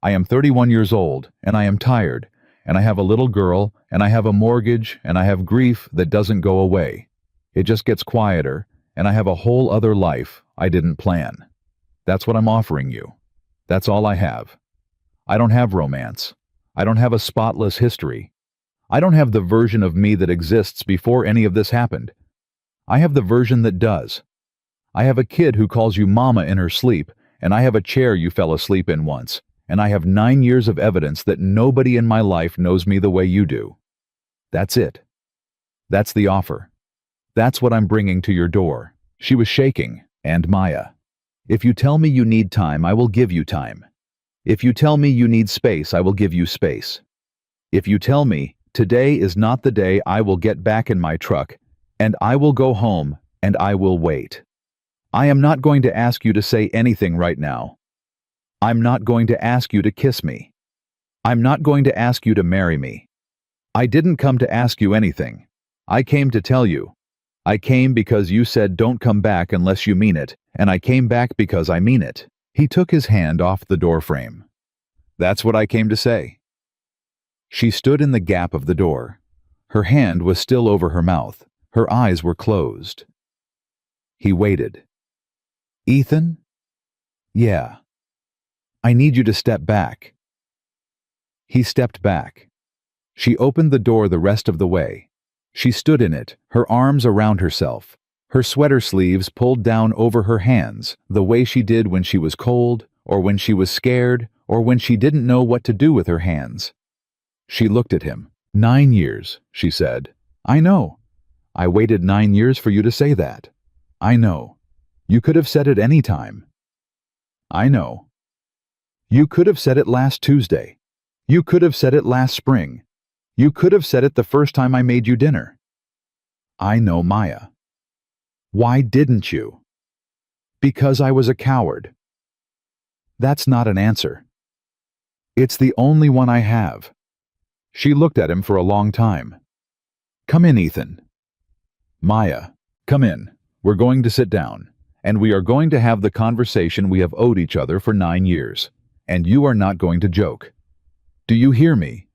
I am 31 years old, and I am tired, and I have a little girl, and I have a mortgage, and I have grief that doesn't go away. It just gets quieter, and I have a whole other life I didn't plan. That's what I'm offering you. That's all I have. I don't have romance. I don't have a spotless history. I don't have the version of me that exists before any of this happened. I have the version that does. I have a kid who calls you mama in her sleep, and I have a chair you fell asleep in once, and I have 9 years of evidence that nobody in my life knows me the way you do. That's it. That's the offer. That's what I'm bringing to your door. She was shaking, and Maya. If you tell me you need time, I will give you time. If you tell me you need space, I will give you space. If you tell me today is not the day, I will get back in my truck, and I will go home, and I will wait. I am not going to ask you to say anything right now. I'm not going to ask you to kiss me. I'm not going to ask you to marry me. I didn't come to ask you anything. I came to tell you. I came because you said don't come back unless you mean it, and I came back because I mean it. He took his hand off the doorframe. That's what I came to say. She stood in the gap of the door. Her hand was still over her mouth. Her eyes were closed. He waited. Ethan? Yeah. I need you to step back. He stepped back. She opened the door the rest of the way. She stood in it, her arms around herself, her sweater sleeves pulled down over her hands, the way she did when she was cold, or when she was scared, or when she didn't know what to do with her hands. She looked at him. 9 years, she said. I know. I waited 9 years for you to say that. I know. You could have said it any time. I know. You could have said it last Tuesday. You could have said it last spring. You could have said it the first time I made you dinner. I know, Maya. Why didn't you? Because I was a coward. That's not an answer. It's the only one I have. She looked at him for a long time. Come in, Ethan. Maya, come in. We're going to sit down, and we are going to have the conversation we have owed each other for 9 years, and you are not going to joke. Do you hear me?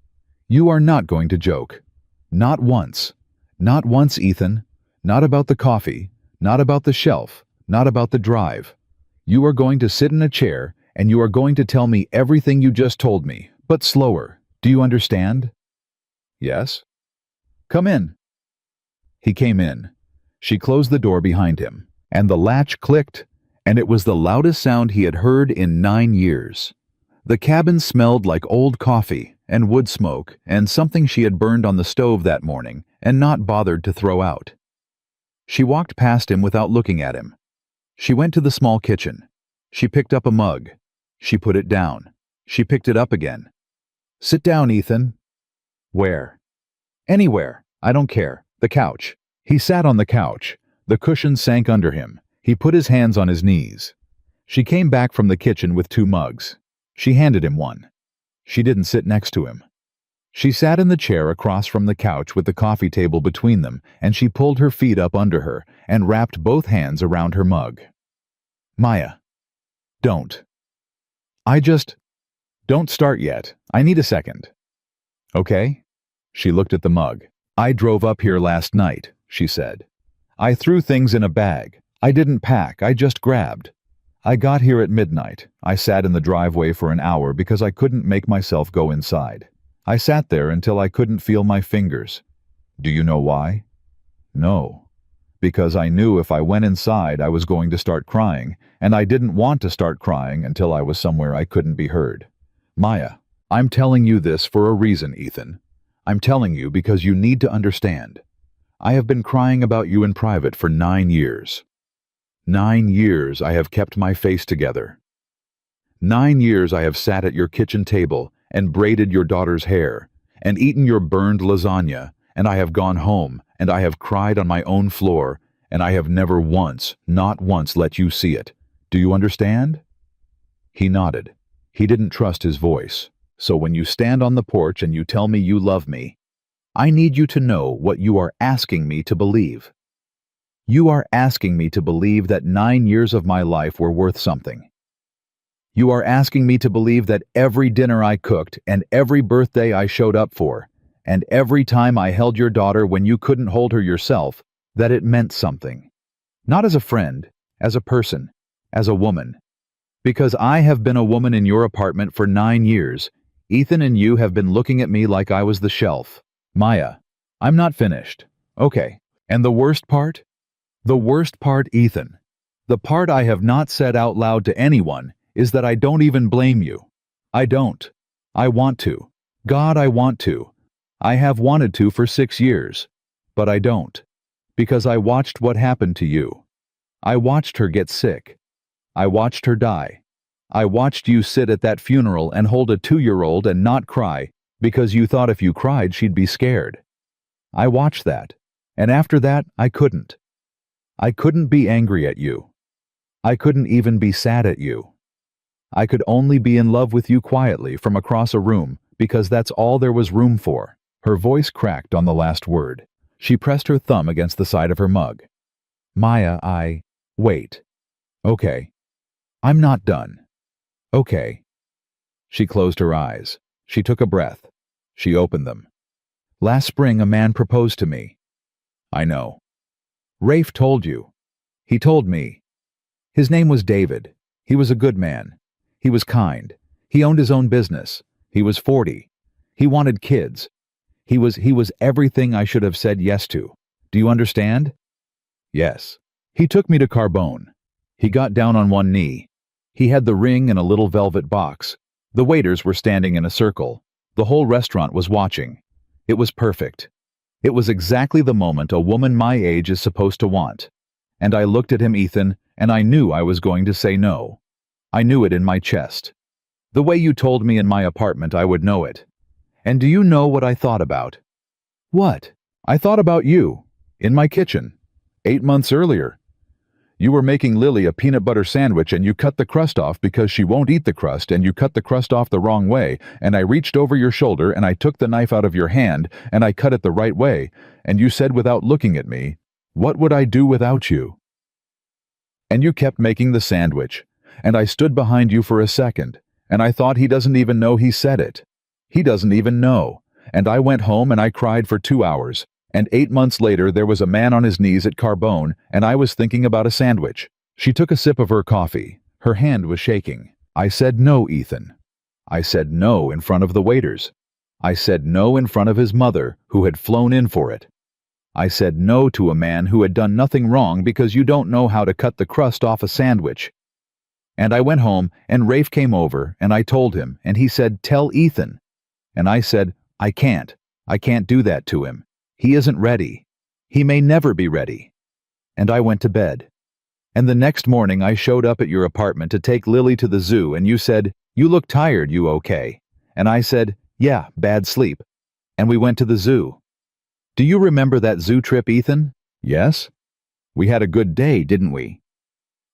You are not going to joke. Not once. Not once, Ethan. Not about the coffee. Not about the shelf. Not about the drive. You are going to sit in a chair and you are going to tell me everything you just told me, but slower. Do you understand? Yes. Come in. He came in. She closed the door behind him, and the latch clicked, and it was the loudest sound he had heard in 9 years. The cabin smelled like old coffee and wood smoke and something she had burned on the stove that morning and not bothered to throw out. She walked past him without looking at him. She went to the small kitchen. She picked up a mug. She put it down. She picked it up again. Sit down, Ethan. Where? Anywhere. I don't care. The couch. He sat on the couch. The cushion sank under him. He put his hands on his knees. She came back from the kitchen with 2 mugs. She handed him one. She didn't sit next to him. She sat in the chair across from the couch with the coffee table between them, and she pulled her feet up under her and wrapped both hands around her mug. Maya. Don't. Don't start yet. I need a second. Okay? She looked at the mug. I drove up here last night, she said. I threw things in a bag. I didn't pack, I just grabbed. I got here at midnight. I sat in the driveway for an hour because I couldn't make myself go inside. I sat there until I couldn't feel my fingers. Do you know why? No. Because I knew if I went inside I was going to start crying, and I didn't want to start crying until I was somewhere I couldn't be heard. Maya, I'm telling you this for a reason, Ethan. I'm telling you because you need to understand. I have been crying about you in private for 9 years. 9 years I have kept my face together. 9 years I have sat at your kitchen table and braided your daughter's hair, and eaten your burned lasagna, and I have gone home, and I have cried on my own floor, and I have never once, not once, let you see it. Do you understand? He nodded. He didn't trust his voice. So when you stand on the porch and you tell me you love me, I need you to know what you are asking me to believe. You are asking me to believe that 9 years of my life were worth something. You are asking me to believe that every dinner I cooked and every birthday I showed up for, and every time I held your daughter when you couldn't hold her yourself, that it meant something. Not as a friend, as a person, as a woman. Because I have been a woman in your apartment for 9 years, Ethan and you have been looking at me like I was the shelf. Maya, I'm not finished. Okay. And the worst part? The worst part, Ethan. The part I have not said out loud to anyone is that I don't even blame you. I don't. I want to. God, I want to. I have wanted to for 6 years. But I don't. Because I watched what happened to you. I watched her get sick. I watched her die. I watched you sit at that funeral and hold a 2-year-old and not cry because you thought if you cried she'd be scared. I watched that. And after that, I couldn't. I couldn't be angry at you. I couldn't even be sad at you. I could only be in love with you quietly from across a room because that's all there was room for. Her voice cracked on the last word. She pressed her thumb against the side of her mug. Maya, wait. Okay. I'm not done. Okay. She closed her eyes. She took a breath. She opened them. Last spring a man proposed to me. I know. Rafe told you. He told me. His name was David. He was a good man. He was kind. He owned his own business. He was 40. He wanted kids. He was everything I should have said yes to. Do you understand? Yes. He took me to Carbone. He got down on one knee. He had the ring in a little velvet box. The waiters were standing in a circle. The whole restaurant was watching. It was perfect. It was exactly the moment a woman my age is supposed to want. And I looked at him, Ethan, and I knew I was going to say no. I knew it in my chest. The way you told me in my apartment, I would know it. And do you know what I thought about? What? I thought about you. In my kitchen. 8 months earlier. You were making Lily a peanut butter sandwich and you cut the crust off because she won't eat the crust and you cut the crust off the wrong way, and I reached over your shoulder and I took the knife out of your hand and I cut it the right way, and you said without looking at me, "What would I do without you?" And you kept making the sandwich, and I stood behind you for a second, and I thought he doesn't even know he said it. He doesn't even know. And I went home and I cried for 2 hours. And 8 months later there was a man on his knees at Carbone, and I was thinking about a sandwich. She took a sip of her coffee. Her hand was shaking. I said no, Ethan. I said no in front of the waiters. I said no in front of his mother, who had flown in for it. I said no to a man who had done nothing wrong because you don't know how to cut the crust off a sandwich. And I went home, and Rafe came over, and I told him, and he said, "Tell Ethan." And I said, I can't do that to him. He isn't ready. He may never be ready. And I went to bed. And the next morning I showed up at your apartment to take Lily to the zoo, and you said, "You look tired, you okay?" And I said, "Yeah, bad sleep." And we went to the zoo. Do you remember that zoo trip, Ethan? Yes. We had a good day, didn't we?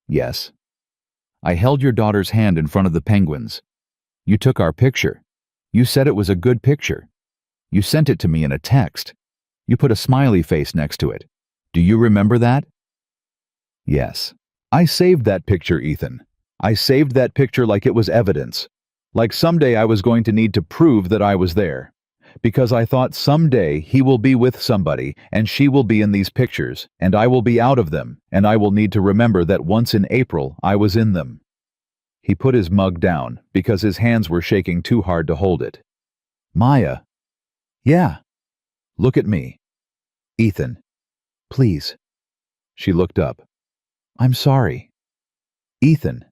Yes. I held your daughter's hand in front of the penguins. You took our picture. You said it was a good picture. You sent it to me in a text. You put a smiley face next to it. Do you remember that? Yes. I saved that picture, Ethan. I saved that picture like it was evidence. Like someday I was going to need to prove that I was there. Because I thought someday he will be with somebody and she will be in these pictures and I will be out of them and I will need to remember that once in April I was in them. He put his mug down because his hands were shaking too hard to hold it. Maya. Yeah. Look at me. Ethan. Please. She looked up. I'm sorry. Ethan.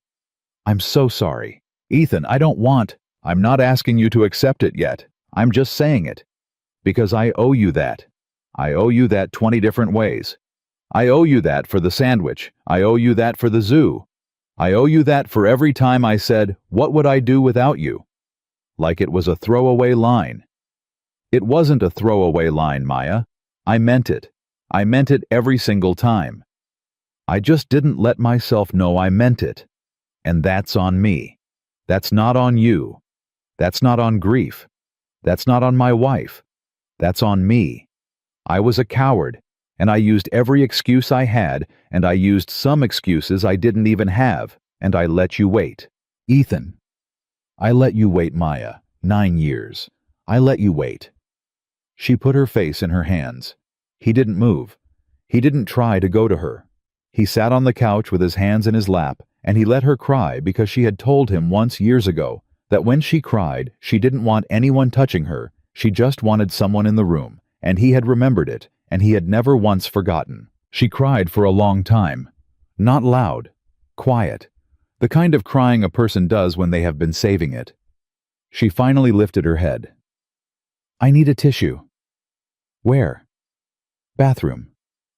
I'm so sorry. Ethan, I don't want. I'm not asking you to accept it yet. I'm just saying it. Because I owe you that. I owe you that 20 different ways. I owe you that for the sandwich. I owe you that for the zoo. I owe you that for every time I said, what would I do without you? Like it was a throwaway line. It wasn't a throwaway line, Maya. I meant it. I meant it every single time. I just didn't let myself know I meant it. And that's on me. That's not on you. That's not on grief. That's not on my wife. That's on me. I was a coward, and I used every excuse I had, and I used some excuses I didn't even have, and I let you wait. Ethan. I let you wait, Maya. 9 years. I let you wait. She put her face in her hands. He didn't move. He didn't try to go to her. He sat on the couch with his hands in his lap, and he let her cry because she had told him once years ago that when she cried, she didn't want anyone touching her, she just wanted someone in the room, and he had remembered it, and he had never once forgotten. She cried for a long time. Not loud. Quiet. The kind of crying a person does when they have been saving it. She finally lifted her head. I need a tissue. Where? Bathroom.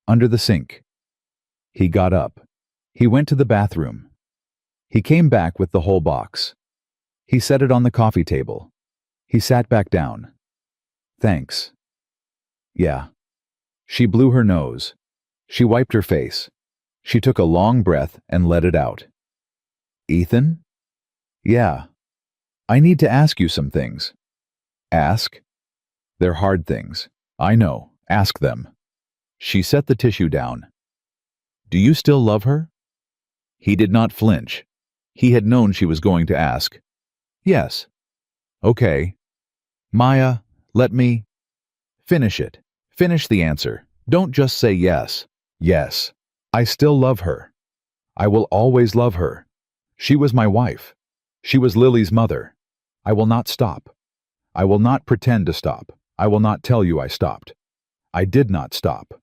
Under the sink. He got up. He went to the bathroom. He came back with the whole box. He set it on the coffee table. He sat back down. Thanks. Yeah. She blew her nose. She wiped her face. She took a long breath and let it out. Ethan? Yeah. I need to ask you some things. Ask? They're hard things. I know. Ask them. She set the tissue down. Do you still love her? He did not flinch. He had known she was going to ask. Yes. Okay. Maya, let me finish it. Finish the answer. Don't just say yes. Yes. I still love her. I will always love her. She was my wife. She was Lily's mother. I will not stop. I will not pretend to stop. I will not tell you I stopped. I did not stop.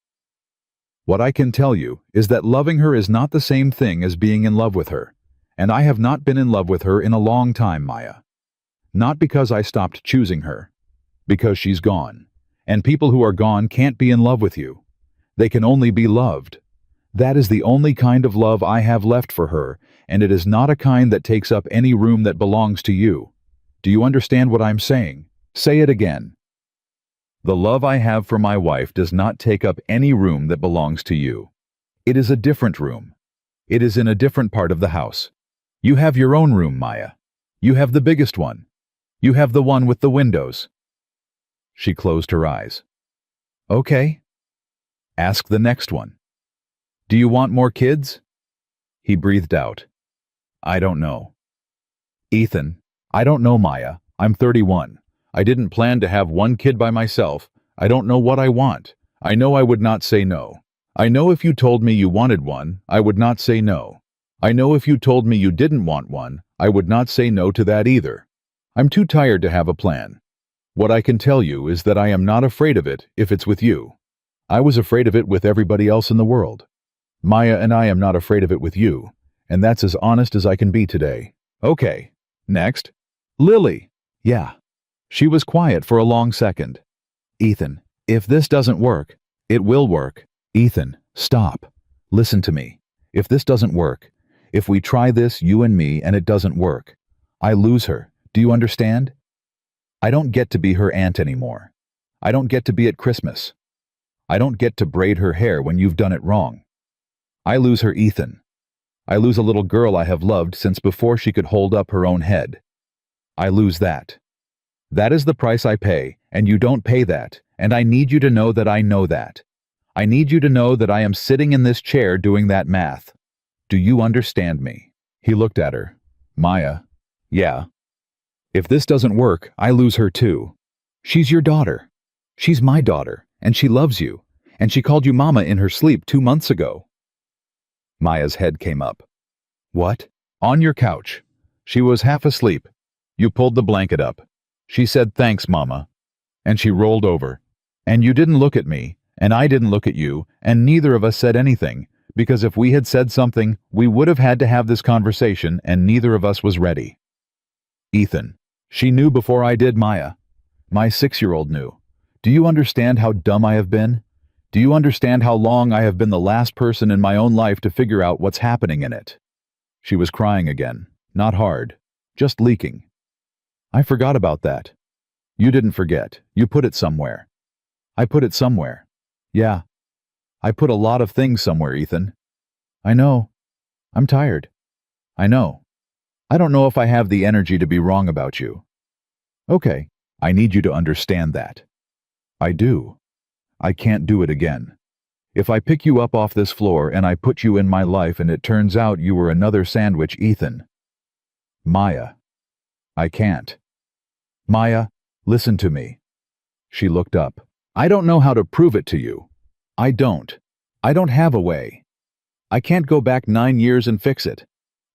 What I can tell you is that loving her is not the same thing as being in love with her, and I have not been in love with her in a long time, Maya. Not because I stopped choosing her, because she's gone, and people who are gone can't be in love with you. They can only be loved. That is the only kind of love I have left for her, and it is not a kind that takes up any room that belongs to you. Do you understand what I'm saying? Say it again. The love I have for my wife does not take up any room that belongs to you. It is a different room. It is in a different part of the house. You have your own room, Maya. You have the biggest one. You have the one with the windows. She closed her eyes. Okay. Ask the next one. Do you want more kids? He breathed out. I don't know. Ethan, I don't know, Maya. I'm 31. I didn't plan to have one kid by myself. I don't know what I want. I know I would not say no. I know if you told me you wanted one, I would not say no. I know if you told me you didn't want one, I would not say no to that either. I'm too tired to have a plan. What I can tell you is that I am not afraid of it if it's with you. I was afraid of it with everybody else in the world. Maya, and I am not afraid of it with you, and that's as honest as I can be today. Okay. Next. Lily. Yeah. She was quiet for a long second. Ethan, if this doesn't work, it will work. Ethan, stop. Listen to me. If this doesn't work, if we try this, you and me, and it doesn't work, I lose her. Do you understand? I don't get to be her aunt anymore. I don't get to be at Christmas. I don't get to braid her hair when you've done it wrong. I lose her, Ethan. I lose a little girl I have loved since before she could hold up her own head. I lose that. That is the price I pay, and you don't pay that, and I need you to know that I know that. I need you to know that I am sitting in this chair doing that math. Do you understand me? He looked at her. Maya. Yeah. If this doesn't work, I lose her too. She's your daughter. She's my daughter, and she loves you, and she called you Mama in her sleep 2 months ago. Maya's head came up. What? On your couch. She was half asleep. You pulled the blanket up. She said, "Thanks, Mama." And she rolled over. And you didn't look at me, and I didn't look at you, and neither of us said anything, because if we had said something, we would have had to have this conversation, and neither of us was ready. Ethan. She knew before I did, Maya. My 6-year-old knew. Do you understand how dumb I have been? Do you understand how long I have been the last person in my own life to figure out what's happening in it? She was crying again. Not hard. Just leaking. I forgot about that. You didn't forget. You put it somewhere. I put it somewhere. Yeah. I put a lot of things somewhere, Ethan. I know. I'm tired. I know. I don't know if I have the energy to be wrong about you. Okay. I need you to understand that. I do. I can't do it again. If I pick you up off this floor and I put you in my life and it turns out you were another sandwich, Ethan. Maya. I can't. Maya, listen to me. She looked up. I don't know how to prove it to you. I don't. I don't have a way. I can't go back 9 years and fix it.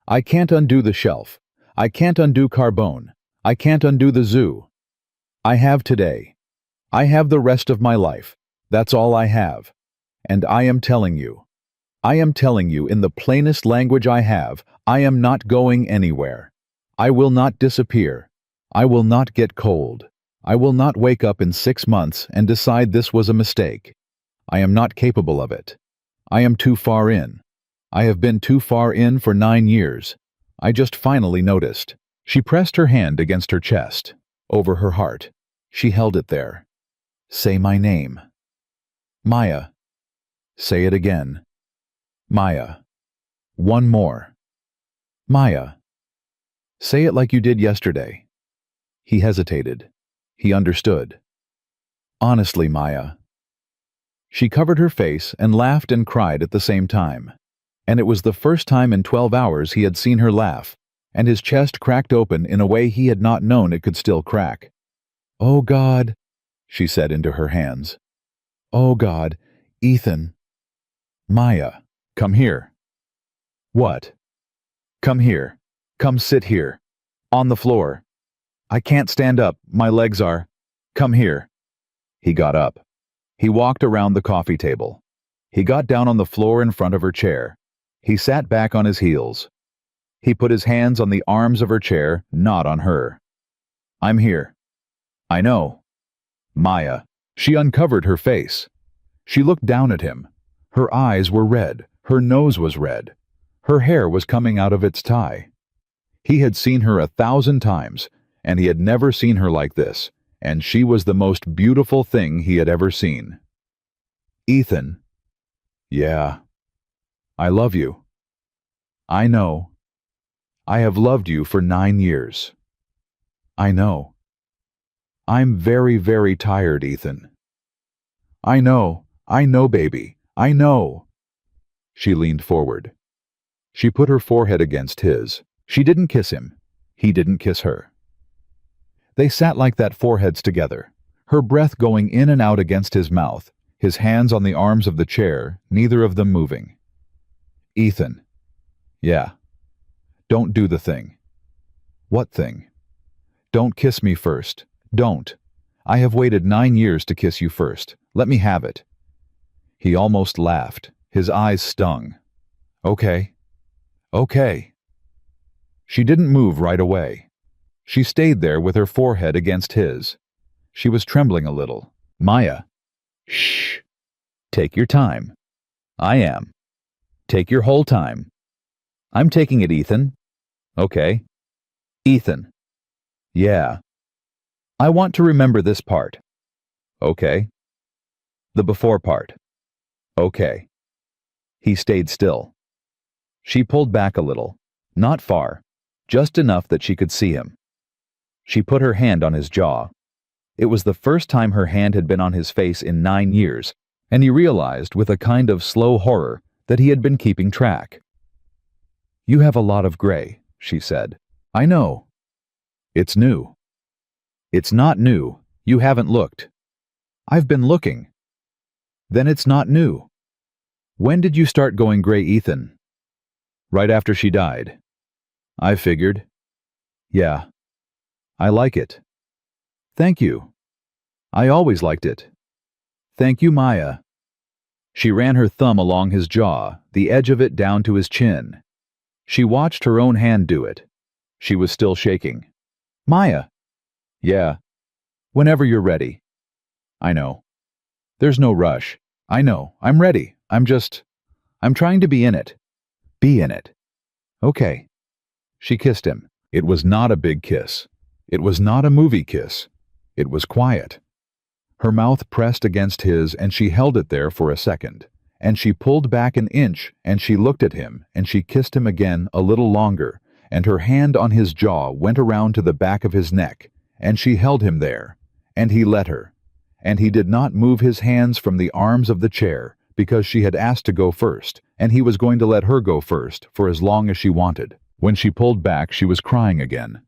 I can't undo the shelf. I can't undo Carbone. I can't undo the zoo. I have today. I have the rest of my life. That's all I have. And I am telling you in the plainest language I have, I am not going anywhere. I will not disappear. I will not get cold. I will not wake up in 6 months and decide this was a mistake. I am not capable of it. I am too far in. I have been too far in for 9 years. I just finally noticed. She pressed her hand against her chest, over her heart. She held it there. Say my name. Maya. Say it again. Maya. One more. Maya. Say it like you did yesterday. He hesitated. He understood. Honestly, Maya. She covered her face and laughed and cried at the same time. And it was the first time in 12 hours he had seen her laugh, and his chest cracked open in a way he had not known it could still crack. Oh God, she said into her hands. Oh God, Ethan. Maya, come here. What? Come here. Come sit here. On the floor. I can't stand up, my legs are. Come here. He got up. He walked around the coffee table. He got down on the floor in front of her chair. He sat back on his heels. He put his hands on the arms of her chair, not on her. I'm here. I know. Maya. She uncovered her face. She looked down at him. Her eyes were red. Her nose was red. Her hair was coming out of its tie. He had seen her 1,000 times, and he had never seen her like this, and she was the most beautiful thing he had ever seen. Ethan. Yeah. I love you. I know. I have loved you for 9 years. I know. I'm very, very tired, Ethan. I know, baby, I know. She leaned forward. She put her forehead against his. She didn't kiss him. He didn't kiss her. They sat like that, foreheads together, her breath going in and out against his mouth, his hands on the arms of the chair, neither of them moving. Ethan. Yeah. Don't do the thing. What thing? Don't kiss me first. Don't. I have waited 9 years to kiss you first. Let me have it. He almost laughed. His eyes stung. Okay. Okay. She didn't move right away. She stayed there with her forehead against his. She was trembling a little. Maya. Shh. Take your time. I am. Take your whole time. I'm taking it, Ethan. Okay. Ethan. Yeah. I want to remember this part. Okay. The before part. Okay. He stayed still. She pulled back a little, not far, just enough that she could see him. She put her hand on his jaw. It was the first time her hand had been on his face in 9 years, and he realized with a kind of slow horror that he had been keeping track. "You have a lot of gray," she said. "I know. It's new." "It's not new. You haven't looked." "I've been looking." "Then it's not new." "When did you start going gray, Ethan?" "Right after she died." "I figured." "Yeah. I like it." "Thank you." "I always liked it." "Thank you, Maya." She ran her thumb along his jaw, the edge of it down to his chin. She watched her own hand do it. She was still shaking. "Maya." "Yeah." "Whenever you're ready." "I know." "There's no rush." "I know. I'm ready. I'm trying to be in it." "Be in it." "Okay." She kissed him. It was not a big kiss. It was not a movie kiss. It was quiet. Her mouth pressed against his and she held it there for a second. And she pulled back an inch and she looked at him and she kissed him again a little longer, and her hand on his jaw went around to the back of his neck, and she held him there, and he let her. And he did not move his hands from the arms of the chair because she had asked to go first, and he was going to let her go first for as long as she wanted. When she pulled back, she was crying again.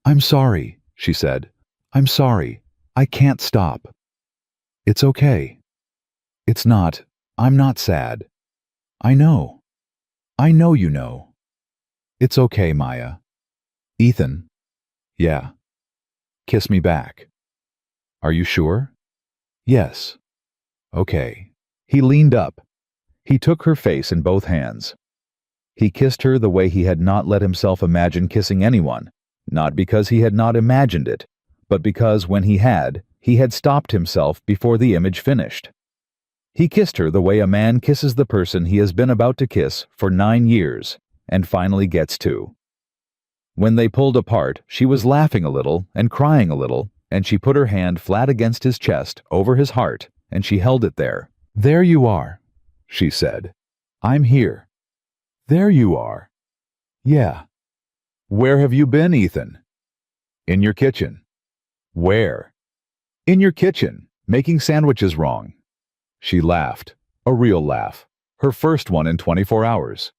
"I'm sorry," she said. "I'm sorry. I can't stop." "It's okay." "It's not. I'm not sad." "I know. I know you know." "It's okay, Maya." "Ethan." "Yeah." "Kiss me back." "Are you sure?" "Yes." "Okay." He leaned up. He took her face in both hands. He kissed her the way he had not let himself imagine kissing anyone, not because he had not imagined it, but because when he had stopped himself before the image finished. He kissed her the way a man kisses the person he has been about to kiss for 9 years, and finally gets to. When they pulled apart, she was laughing a little and crying a little, and she put her hand flat against his chest, over his heart, and she held it there. "There you are," she said. "I'm here." "There you are." "Yeah." "Where have you been, Ethan?" "In your kitchen." "Where?" "In your kitchen, making sandwiches wrong." She laughed, a real laugh, her first one in 24 hours.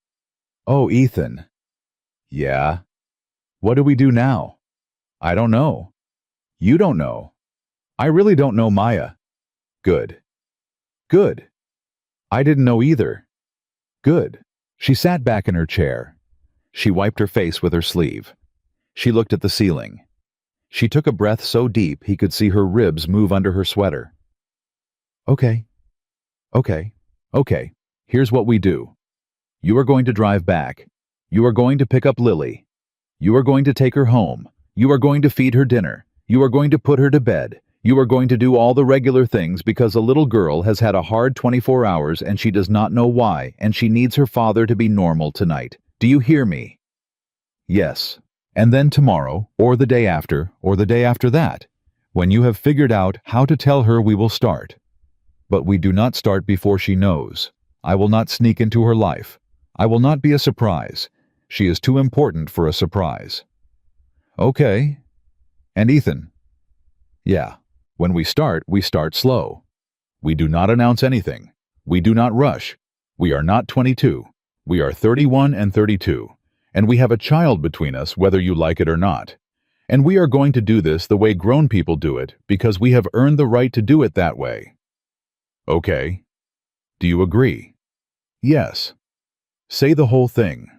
"Oh, Ethan." "Yeah." "What do we do now?" "I don't know." "You don't know." "I really don't know, Maya." "Good." "Good." "I didn't know either." "Good." She sat back in her chair. She wiped her face with her sleeve. She looked at the ceiling. She took a breath so deep he could see her ribs move under her sweater. "Okay. Okay. Okay. Here's what we do. You are going to drive back. You are going to pick up Lily. You are going to take her home. You are going to feed her dinner. You are going to put her to bed. You are going to do all the regular things because a little girl has had a hard 24 hours and she does not know why, and she needs her father to be normal tonight. Do you hear me?" "Yes." "And then tomorrow, or the day after that, when you have figured out how to tell her, we will start. But we do not start before she knows. I will not sneak into her life. I will not be a surprise. She is too important for a surprise." "Okay." "And Ethan?" "Yeah. When we start slow. We do not announce anything. We do not rush. We are not 22. We are 31 and 32. And we have a child between us, whether you like it or not. And we are going to do this the way grown people do it because we have earned the right to do it that way." "Okay. Do you agree?" "Yes." "Say the whole thing."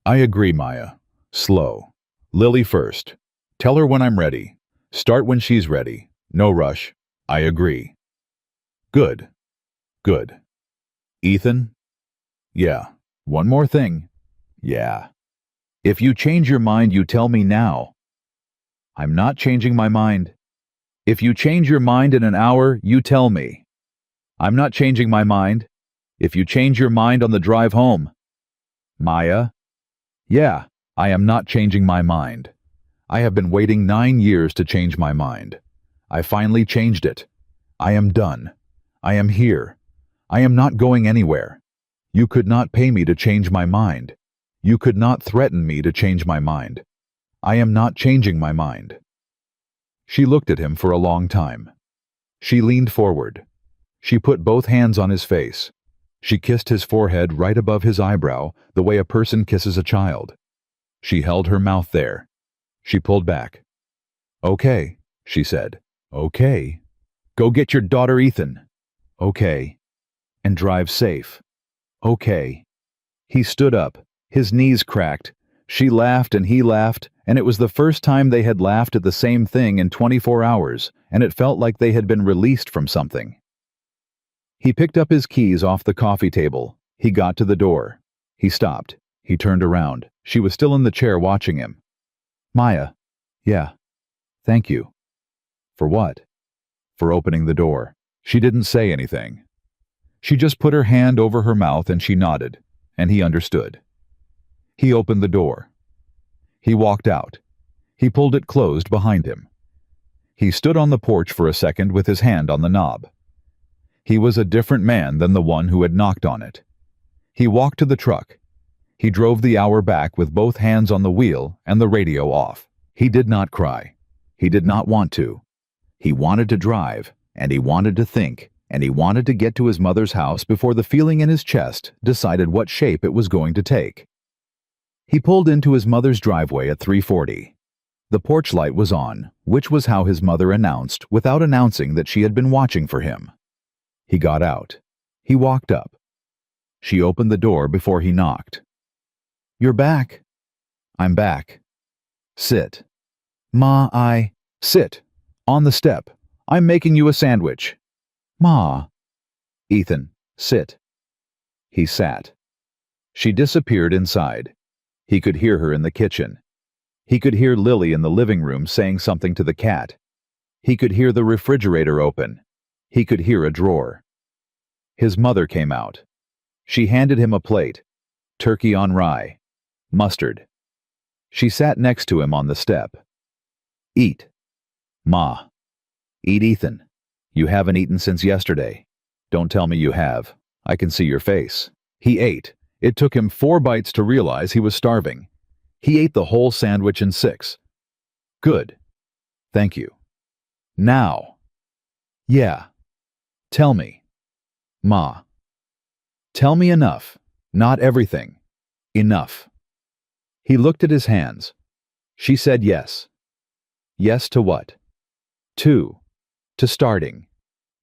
"I agree, Maya. Slow. Lily first. Tell her when I'm ready. Start when she's ready. No rush. I agree." "Good. Good." "Ethan?" "Yeah. One more thing." "Yeah." "If you change your mind, you tell me now." "I'm not changing my mind." "If you change your mind in an hour, you tell me." "I'm not changing my mind." "If you change your mind on the drive home." "Maya?" "Yeah, I am not changing my mind. I have been waiting 9 years to change my mind. I finally changed it. I am done. I am here. I am not going anywhere. You could not pay me to change my mind. You could not threaten me to change my mind. I am not changing my mind." She looked at him for a long time. She leaned forward. She put both hands on his face. She kissed his forehead right above his eyebrow, the way a person kisses a child. She held her mouth there. She pulled back. "Okay," she said. "Okay. Go get your daughter, Ethan." "Okay. And drive safe." "Okay." He stood up. His knees cracked. She laughed and he laughed, and it was the first time they had laughed at the same thing in 24 hours, and it felt like they had been released from something. He picked up his keys off the coffee table. He got to the door. He stopped. He turned around. She was still in the chair watching him. "Maya." "Yeah. Thank you." "For what?" "For opening the door." She didn't say anything. She just put her hand over her mouth and she nodded, and he understood. He opened the door. He walked out. He pulled it closed behind him. He stood on the porch for a second with his hand on the knob. He was a different man than the one who had knocked on it. He walked to the truck. He drove the hour back with both hands on the wheel and the radio off. He did not cry. He did not want to. He wanted to drive, and he wanted to think, and he wanted to get to his mother's house before the feeling in his chest decided what shape it was going to take. He pulled into his mother's driveway at 3:40. The porch light was on, which was how his mother announced without announcing that she had been watching for him. He got out. He walked up. She opened the door before he knocked. "You're back." "I'm back." "Sit." "Ma, Sit. On the step. I'm making you a sandwich." "Ma." "Ethan, sit." He sat. She disappeared inside. He could hear her in the kitchen. He could hear Lily in the living room saying something to the cat. He could hear the refrigerator open. He could hear a drawer. His mother came out. She handed him a plate. Turkey on rye. Mustard. She sat next to him on the step. "Eat." "Ma." "Eat, Ethan. You haven't eaten since yesterday. Don't tell me you have. I can see your face." He ate. It took him 4 bites to realize he was starving. He ate the whole sandwich in 6. "Good. Thank you. Now." "Yeah. Tell me." "Ma." "Tell me enough. Not everything. Enough." He looked at his hands. She said yes. Yes to what? To starting.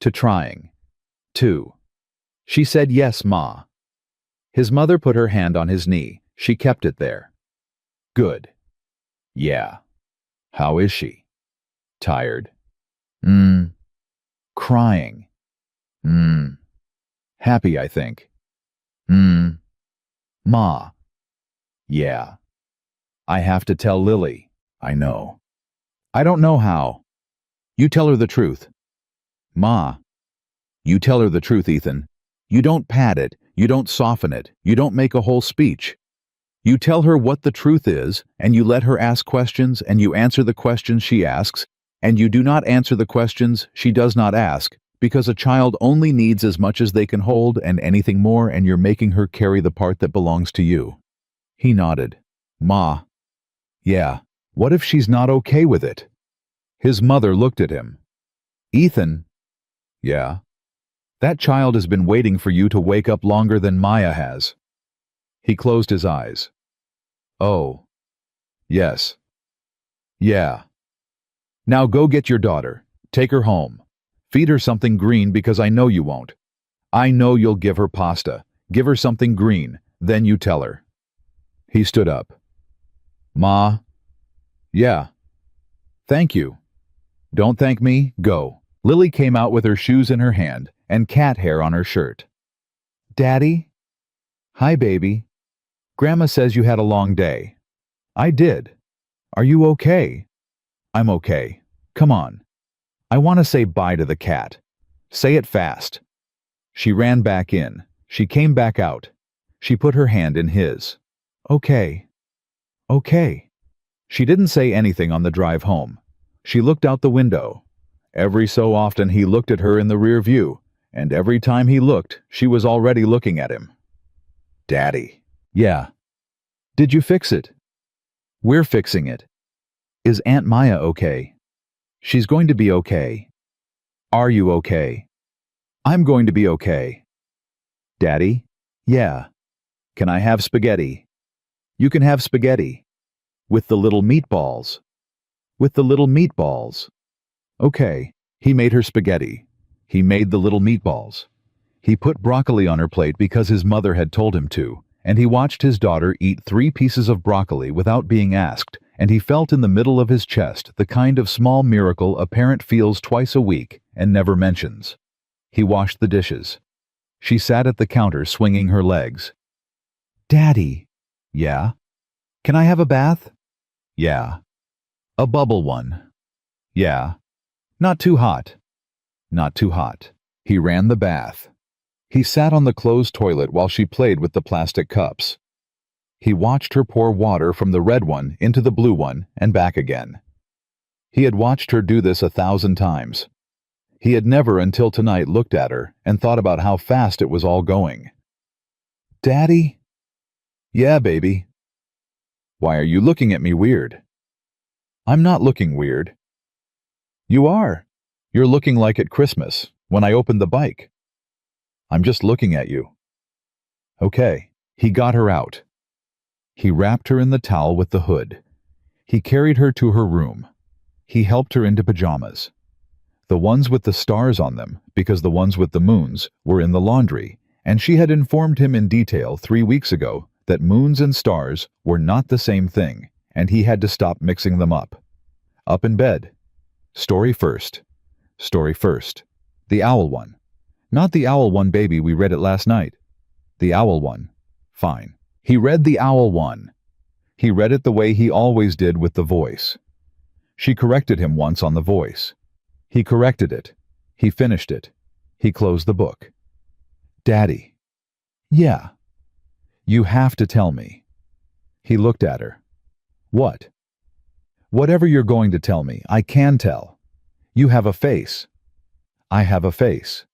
To trying. She said yes, Ma. His mother put her hand on his knee. She kept it there. "Good. Yeah. How is she?" "Tired." "Crying." "Happy, I think." "Ma." "Yeah. I have to tell Lily." "I know." "I don't know how." "You tell her the truth." "Ma." "You tell her the truth, Ethan. You don't pad it, you don't soften it, you don't make a whole speech. You tell her what the truth is, and you let her ask questions, and you answer the questions she asks, and you do not answer the questions she does not ask, because a child only needs as much as they can hold and anything more, and you're making her carry the part that belongs to you." He nodded. "Ma." "Yeah. What if she's not okay with it?" His mother looked at him. "Ethan." "Yeah." "That child has been waiting for you to wake up longer than Maya has." He closed his eyes. "Oh. Yes. Yeah. Now go get your daughter. Take her home. Feed her something green because I know you won't. I know you'll give her pasta. Give her something green. Then you tell her." He stood up. "Ma." "Yeah. Thank you." "Don't thank me. Go." Lily came out with her shoes in her hand and cat hair on her shirt. "Daddy?" "Hi, baby. Grandma says you had a long day." "I did. Are you okay?" "I'm okay. Come on. I want to say bye to the cat. Say it fast." She ran back in. She came back out. She put her hand in his. "Okay. Okay." She didn't say anything on the drive home. She looked out the window. Every so often he looked at her in the rear view, and every time he looked, she was already looking at him. Daddy. Yeah. Did you fix it? We're fixing it. Is Aunt Maya okay? She's going to be okay. Are you okay? I'm going to be okay. Daddy? Yeah. Can I have spaghetti? You can have spaghetti. With the little meatballs. With the little meatballs. Okay. He made her spaghetti. He made the little meatballs. He put broccoli on her plate because his mother had told him to, and he watched his daughter eat 3 pieces of broccoli without being asked, and he felt in the middle of his chest the kind of small miracle a parent feels twice a week and never mentions. He washed the dishes. She sat at the counter swinging her legs. Daddy. Yeah? Can I have a bath? Yeah. A bubble one. Yeah. Not too hot. Not too hot. He ran the bath. He sat on the closed toilet while she played with the plastic cups. He watched her pour water from the red one into the blue one and back again. He had watched her do this 1,000 times. He had never until tonight looked at her and thought about how fast it was all going. Daddy? Yeah, baby. Why are you looking at me weird? I'm not looking weird. You are. You're looking like at Christmas, when I opened the bike. I'm just looking at you. Okay. He got her out. He wrapped her in the towel with the hood. He carried her to her room. He helped her into pajamas. The ones with the stars on them, because the ones with the moons, were in the laundry, and she had informed him in detail 3 weeks ago that moons and stars were not the same thing, and he had to stop mixing them up. Up in bed. Story first. Story first. The owl one. Not the owl one, baby, we read it last night. The owl one. Fine. He read the owl one. He read it the way he always did with the voice. She corrected him once on the voice. He corrected it. He finished it. He closed the book. Daddy. Yeah. You have to tell me. He looked at her. What? Whatever you're going to tell me, I can tell. You have a face. I have a face.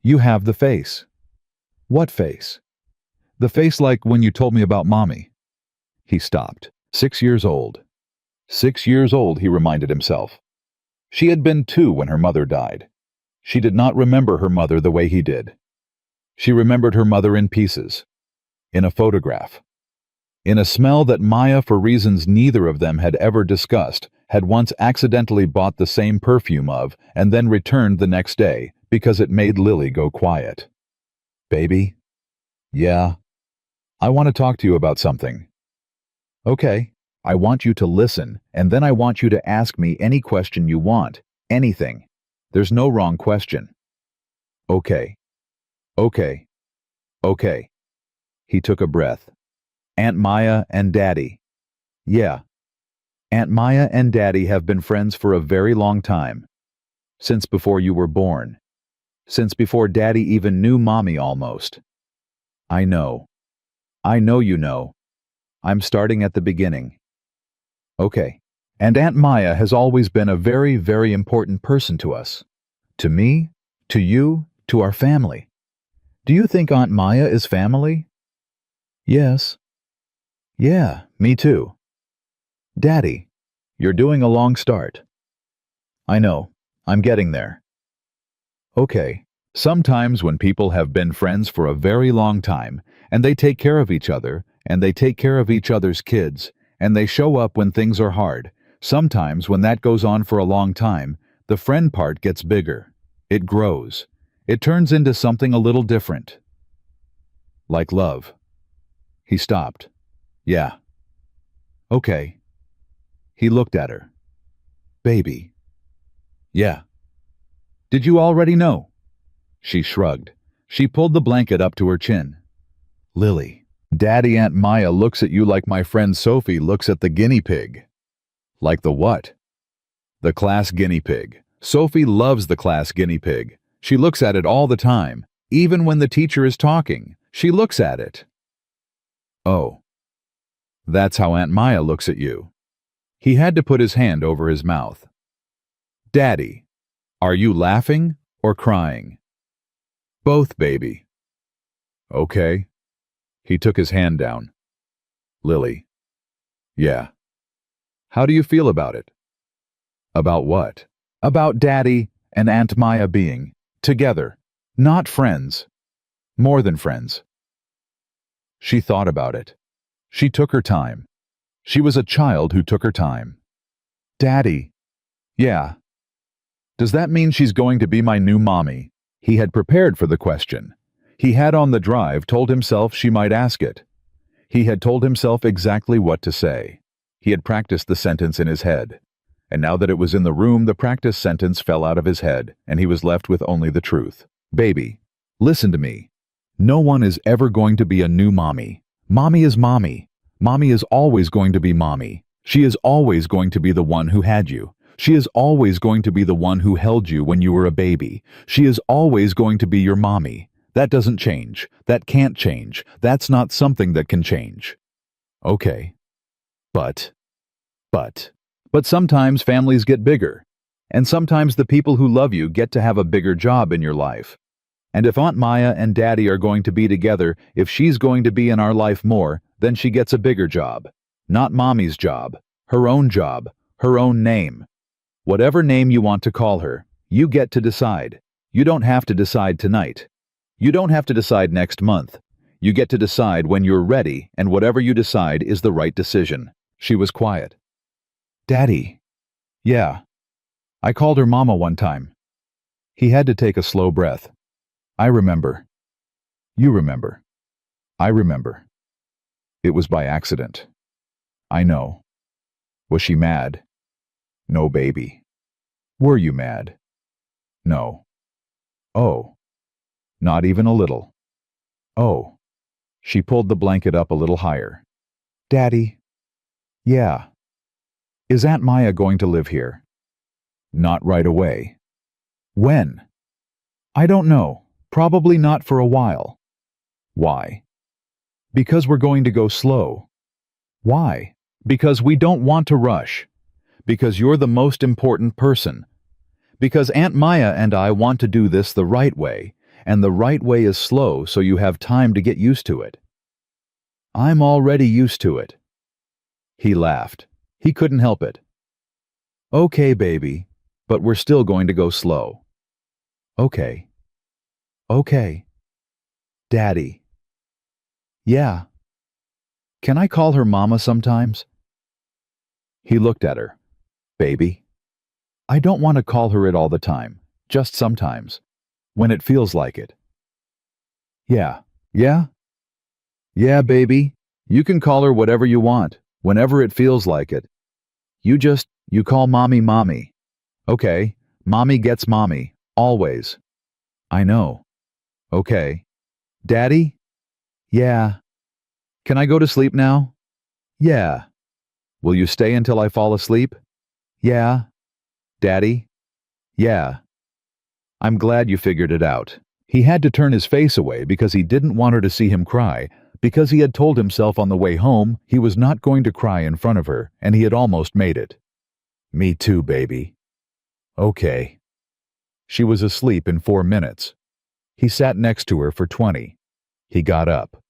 You have the face. What face? The face like when you told me about Mommy. He stopped. 6 years old. 6 years old, he reminded himself. She had been 2 when her mother died. She did not remember her mother the way he did. She remembered her mother in pieces. In a photograph. In a smell that Maya, for reasons neither of them had ever discussed, had once accidentally bought the same perfume of and then returned the next day because it made Lily go quiet. Baby? Yeah. I want to talk to you about something. Okay. I want you to listen, and then I want you to ask me any question you want. Anything. There's no wrong question. Okay. Okay. Okay. He took a breath. Aunt Maya and Daddy. Yeah. Aunt Maya and Daddy have been friends for a very long time. Since before you were born. Since before Daddy even knew Mommy almost. I know. I know you know. I'm starting at the beginning. Okay. And Aunt Maya has always been a very, very important person to us. To me, to you, to our family. Do you think Aunt Maya is family? Yes. Yeah, me too. Daddy, you're doing a long start. I know. I'm getting there. Okay. Sometimes when people have been friends for a very long time, and they take care of each other, and they take care of each other's kids, and they show up when things are hard, sometimes when that goes on for a long time, the friend part gets bigger. It grows. It turns into something a little different. Like love. He stopped. Yeah. Okay. He looked at her. Baby. Yeah. Did you already know? She shrugged. She pulled the blanket up to her chin. Lily, Daddy, Aunt Maya looks at you like my friend Sophie looks at the guinea pig. Like the what? The class guinea pig. Sophie loves the class guinea pig. She looks at it all the time. Even when the teacher is talking, she looks at it. Oh. That's how Aunt Maya looks at you. He had to put his hand over his mouth. Daddy. Are you laughing or crying? Both, baby. Okay. He took his hand down. Lily. Yeah. How do you feel about it? About what? About Daddy and Aunt Maya being together, not friends. More than friends. She thought about it. She took her time. She was a child who took her time. Daddy. Yeah. Does that mean she's going to be my new mommy? He had prepared for the question. He had on the drive told himself she might ask it. He had told himself exactly what to say. He had practiced the sentence in his head. And now that it was in the room, the practiced sentence fell out of his head, and he was left with only the truth. Baby, listen to me. No one is ever going to be a new mommy. Mommy is mommy. Mommy is always going to be mommy. She is always going to be the one who had you. She is always going to be the one who held you when you were a baby. She is always going to be your mommy. That doesn't change. That can't change. That's not something that can change. Okay. But sometimes families get bigger. And sometimes the people who love you get to have a bigger job in your life. And if Aunt Maya and Daddy are going to be together, if she's going to be in our life more, then she gets a bigger job. Not Mommy's job. Her own job. Her own name. Whatever name you want to call her, you get to decide. You don't have to decide tonight. You don't have to decide next month. You get to decide when you're ready, and whatever you decide is the right decision. She was quiet. Daddy. Yeah. I called her Mama one time. He had to take a slow breath. I remember. You remember. I remember. It was by accident. I know. Was she mad? No, baby. Were you mad? No. Oh. Not even a little. Oh. She pulled the blanket up a little higher. Daddy. Yeah. Is Aunt Maya going to live here? Not right away. When? I don't know. Probably not for a while. Why? Because we're going to go slow. Why? Because we don't want to rush. Because you're the most important person. Because Aunt Maya and I want to do this the right way, and the right way is slow so you have time to get used to it. I'm already used to it. He laughed. He couldn't help it. Okay, baby, but we're still going to go slow. Okay. Okay. Daddy. Yeah. Can I call her Mama sometimes? He looked at her. Baby. I don't want to call her it all the time, just sometimes, when it feels like it. Yeah. Yeah? Yeah, baby. You can call her whatever you want, whenever it feels like it. You call Mommy Mommy. Okay, Mommy gets Mommy, always. I know. Okay. Daddy? Yeah. Can I go to sleep now? Yeah. Will you stay until I fall asleep? Yeah. Daddy? Yeah. I'm glad you figured it out. He had to turn his face away because he didn't want her to see him cry, because he had told himself on the way home he was not going to cry in front of her, and he had almost made it. Me too, baby. Okay. She was asleep in 4 minutes. He sat next to her for 20. He got up.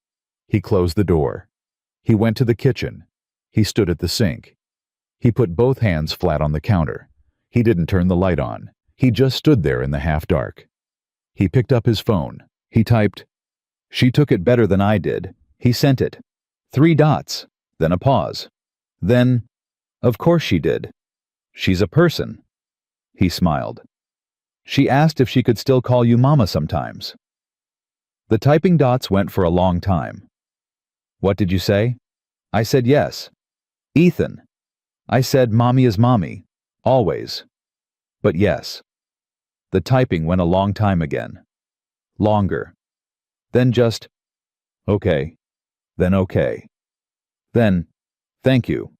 He closed the door. He went to the kitchen. He stood at the sink. He put both hands flat on the counter. He didn't turn the light on. He just stood there in the half-dark. He picked up his phone. He typed, "She took it better than I did." He sent it. 3 dots. Then a pause. Then, "Of course she did. She's a person." He smiled. "She asked if she could still call you Mama sometimes." The typing dots went for a long time. "What did you say?" I said yes. "Ethan." I said Mommy is Mommy. Always. But yes. The typing went a long time again. Longer. Then just, okay. Then okay. Then, thank you.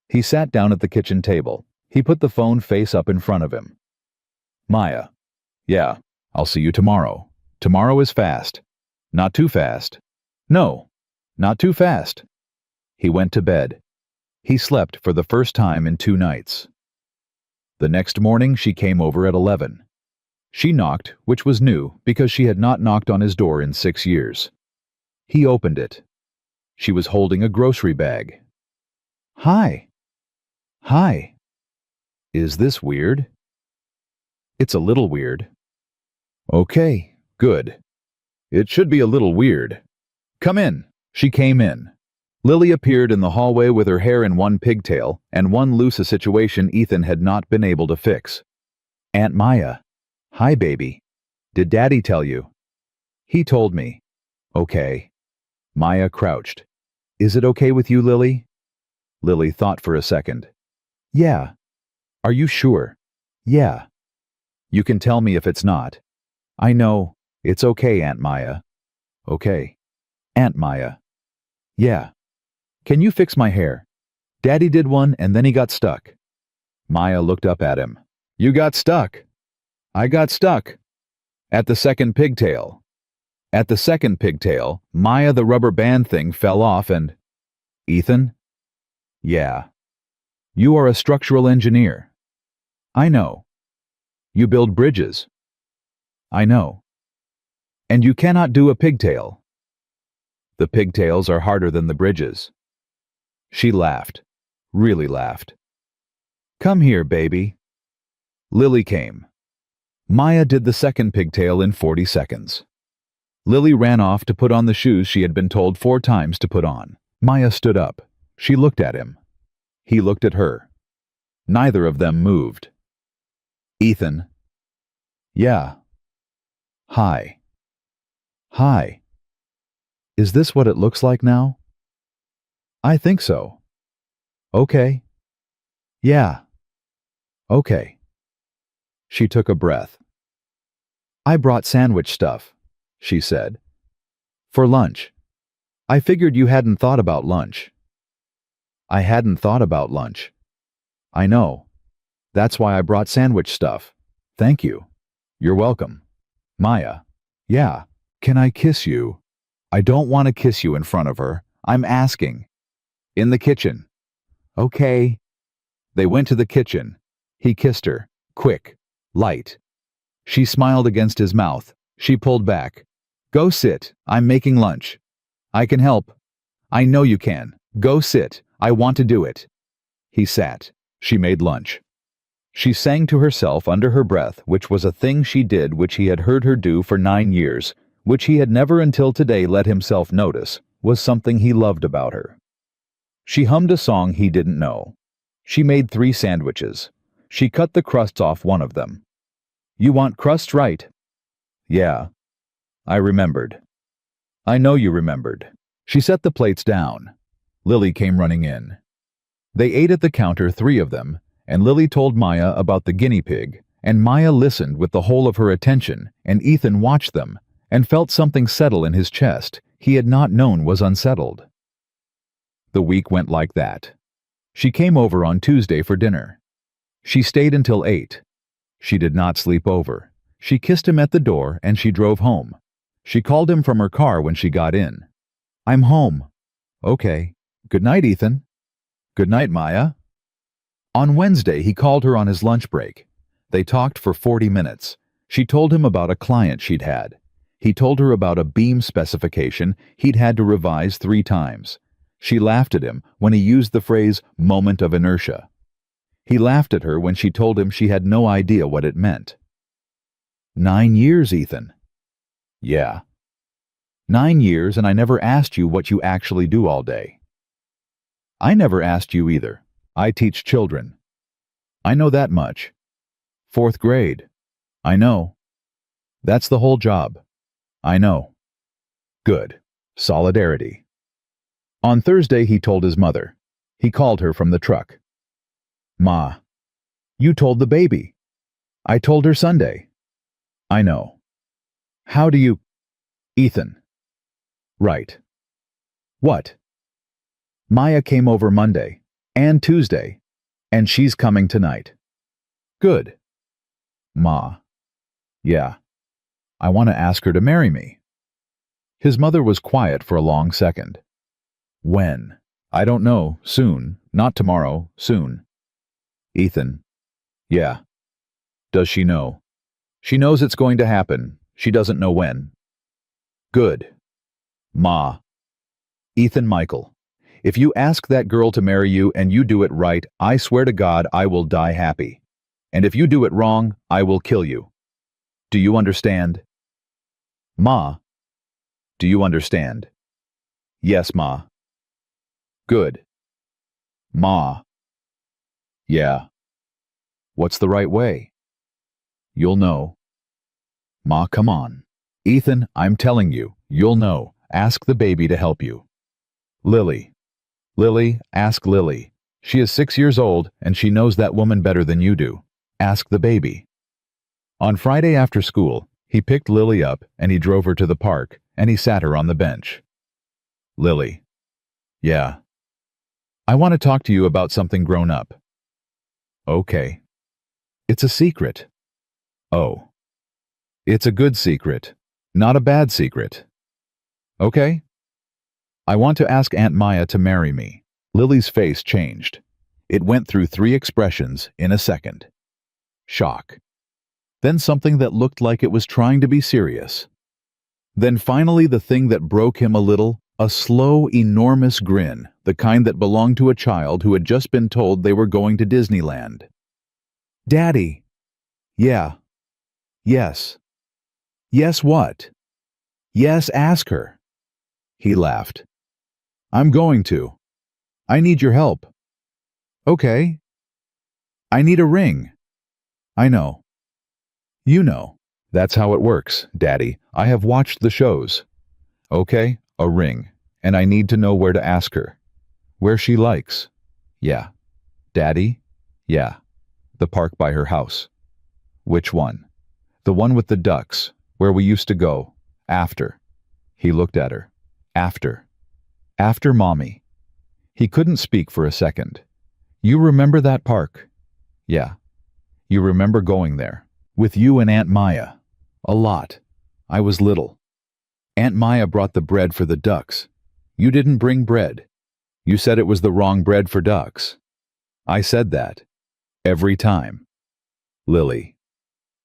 He sat down at the kitchen table. He put the phone face up in front of him. Maya. Yeah, I'll see you tomorrow. Tomorrow is fast. Not too fast. No, not too fast. He went to bed. He slept for the first time in 2 nights. The next morning she came over at 11. She knocked, which was new because she had not knocked on his door in 6 years. He opened it. She was holding a grocery bag. "Hi." "Hi." "Is this weird?" "It's a little weird." "Okay, good. It should be a little weird. Come in." She came in. Lily appeared in the hallway with her hair in one pigtail and one loose, a situation Ethan had not been able to fix. "Aunt Maya." "Hi, baby. Did Daddy tell you?" "He told me." "Okay." Maya crouched. "Is it okay with you, Lily?" Lily thought for a second. "Yeah." "Are you sure?" "Yeah." "You can tell me if it's not." "I know. It's okay, Aunt Maya." "Okay." "Aunt Maya." "Yeah." "Can you fix my hair? Daddy did one and then he got stuck." Maya looked up at him. "You got stuck?" "I got stuck." "At the second pigtail." At the second pigtail, Maya, the rubber band thing fell off and... "Ethan?" "Yeah." "You are a structural engineer." "I know." "You build bridges." "I know." "And you cannot do a pigtail." "The pigtails are harder than the bridges." She laughed. Really laughed. "Come here, baby." Lily came. Maya did the second pigtail in 40 seconds. Lily ran off to put on the shoes she had been told 4 times to put on. Maya stood up. She looked at him. He looked at her. Neither of them moved. "Ethan." "Yeah." "Hi." "Hi. Is this what it looks like now?" "I think so." "Okay." "Yeah." "Okay." She took a breath. "I brought sandwich stuff," she said. "For lunch. I figured you hadn't thought about lunch." "I hadn't thought about lunch." "I know. That's why I brought sandwich stuff. Thank you." "You're welcome." "Maya." "Yeah. Can I kiss you?" "I don't want to kiss you in front of her. I'm asking." "In the kitchen." "Okay." They went to the kitchen. He kissed her. Quick. Light. She smiled against his mouth. She pulled back. "Go sit. I'm making lunch." "I can help." "I know you can. Go sit. I want to do it." He sat. She made lunch. She sang to herself under her breath, which was a thing she did which he had heard her do for 9 years, which he had never until today let himself notice, was something he loved about her. She hummed a song he didn't know. She made 3 sandwiches. She cut the crusts off one of them. "You want crusts, right?" "Yeah." I remembered. "I know you remembered." She set the plates down. Lily came running in. They ate at the counter, 3 of them, and Lily told Maya about the guinea pig, and Maya listened with the whole of her attention, and Ethan watched them, and felt something settle in his chest he had not known was unsettled. The week went like that. She came over on Tuesday for dinner. She stayed until 8. She did not sleep over. She kissed him at the door and she drove home. She called him from her car when she got in. "I'm home." "Okay. Good night, Ethan." "Good night, Maya." On Wednesday, he called her on his lunch break. They talked for 40 minutes. She told him about a client she'd had. He told her about a beam specification he'd had to revise 3 times. She laughed at him when he used the phrase moment of inertia. He laughed at her when she told him she had no idea what it meant. 9 years, Ethan." "Yeah." 9 years and I never asked you what you actually do all day." "I never asked you either. I teach children." "I know that much." "4th grade." "I know." "That's the whole job." "I know." "Good. Solidarity." On Thursday he told his mother. He called her from the truck. "Ma, you told the baby." "I told her Sunday." "I know." "How do you—" "Ethan." "Right." "What?" "Maya came over Monday. And Tuesday. And she's coming tonight." "Good." "Ma." "Yeah. I want to ask her to marry me." His mother was quiet for a long second. "When?" "I don't know. Soon. Not tomorrow. Soon." "Ethan." Yeah. Does she know? She knows it's going to happen. She doesn't know when. Good. Ma. Ethan Michael. If you ask that girl to marry you and you do it right, I swear to God I will die happy. And if you do it wrong, I will kill you. Do you understand? Ma. Do you understand? Yes, Ma. Good. Ma. Yeah. What's the right way? You'll know. Ma, come on. Ethan, I'm telling you, you'll know. Ask the baby to help you. Lily. Lily, ask Lily. She is 6 years old, and she knows that woman better than you do. Ask the baby. On Friday after school, he picked Lily up, and he drove her to the park, and he sat her on the bench. Lily. Yeah. I want to talk to you about something grown up. Okay. It's a secret. Oh. It's a good secret, not a bad secret. Okay? I want to ask Aunt Maya to marry me. Lily's face changed. It went through 3 expressions in a second. Shock. Then something that looked like it was trying to be serious. Then finally the thing that broke him a little, a slow, enormous grin, the kind that belonged to a child who had just been told they were going to Disneyland. Daddy. Yeah. Yes. Yes, what? Yes, ask her. He laughed. I'm going to. I need your help. Okay. I need a ring. I know. You know. That's how it works, Daddy. I have watched the shows. Okay, a ring. And I need to know where to ask her. Where she likes. Yeah. Daddy? Yeah. The park by her house. Which one? The one with the ducks, where we used to go. After. He looked at her. After. After Mommy. He couldn't speak for a second. You remember that park? Yeah. You remember going there. With you and Aunt Maya. A lot. I was little. Aunt Maya brought the bread for the ducks. You didn't bring bread. You said it was the wrong bread for ducks. I said that. Every time. Lily.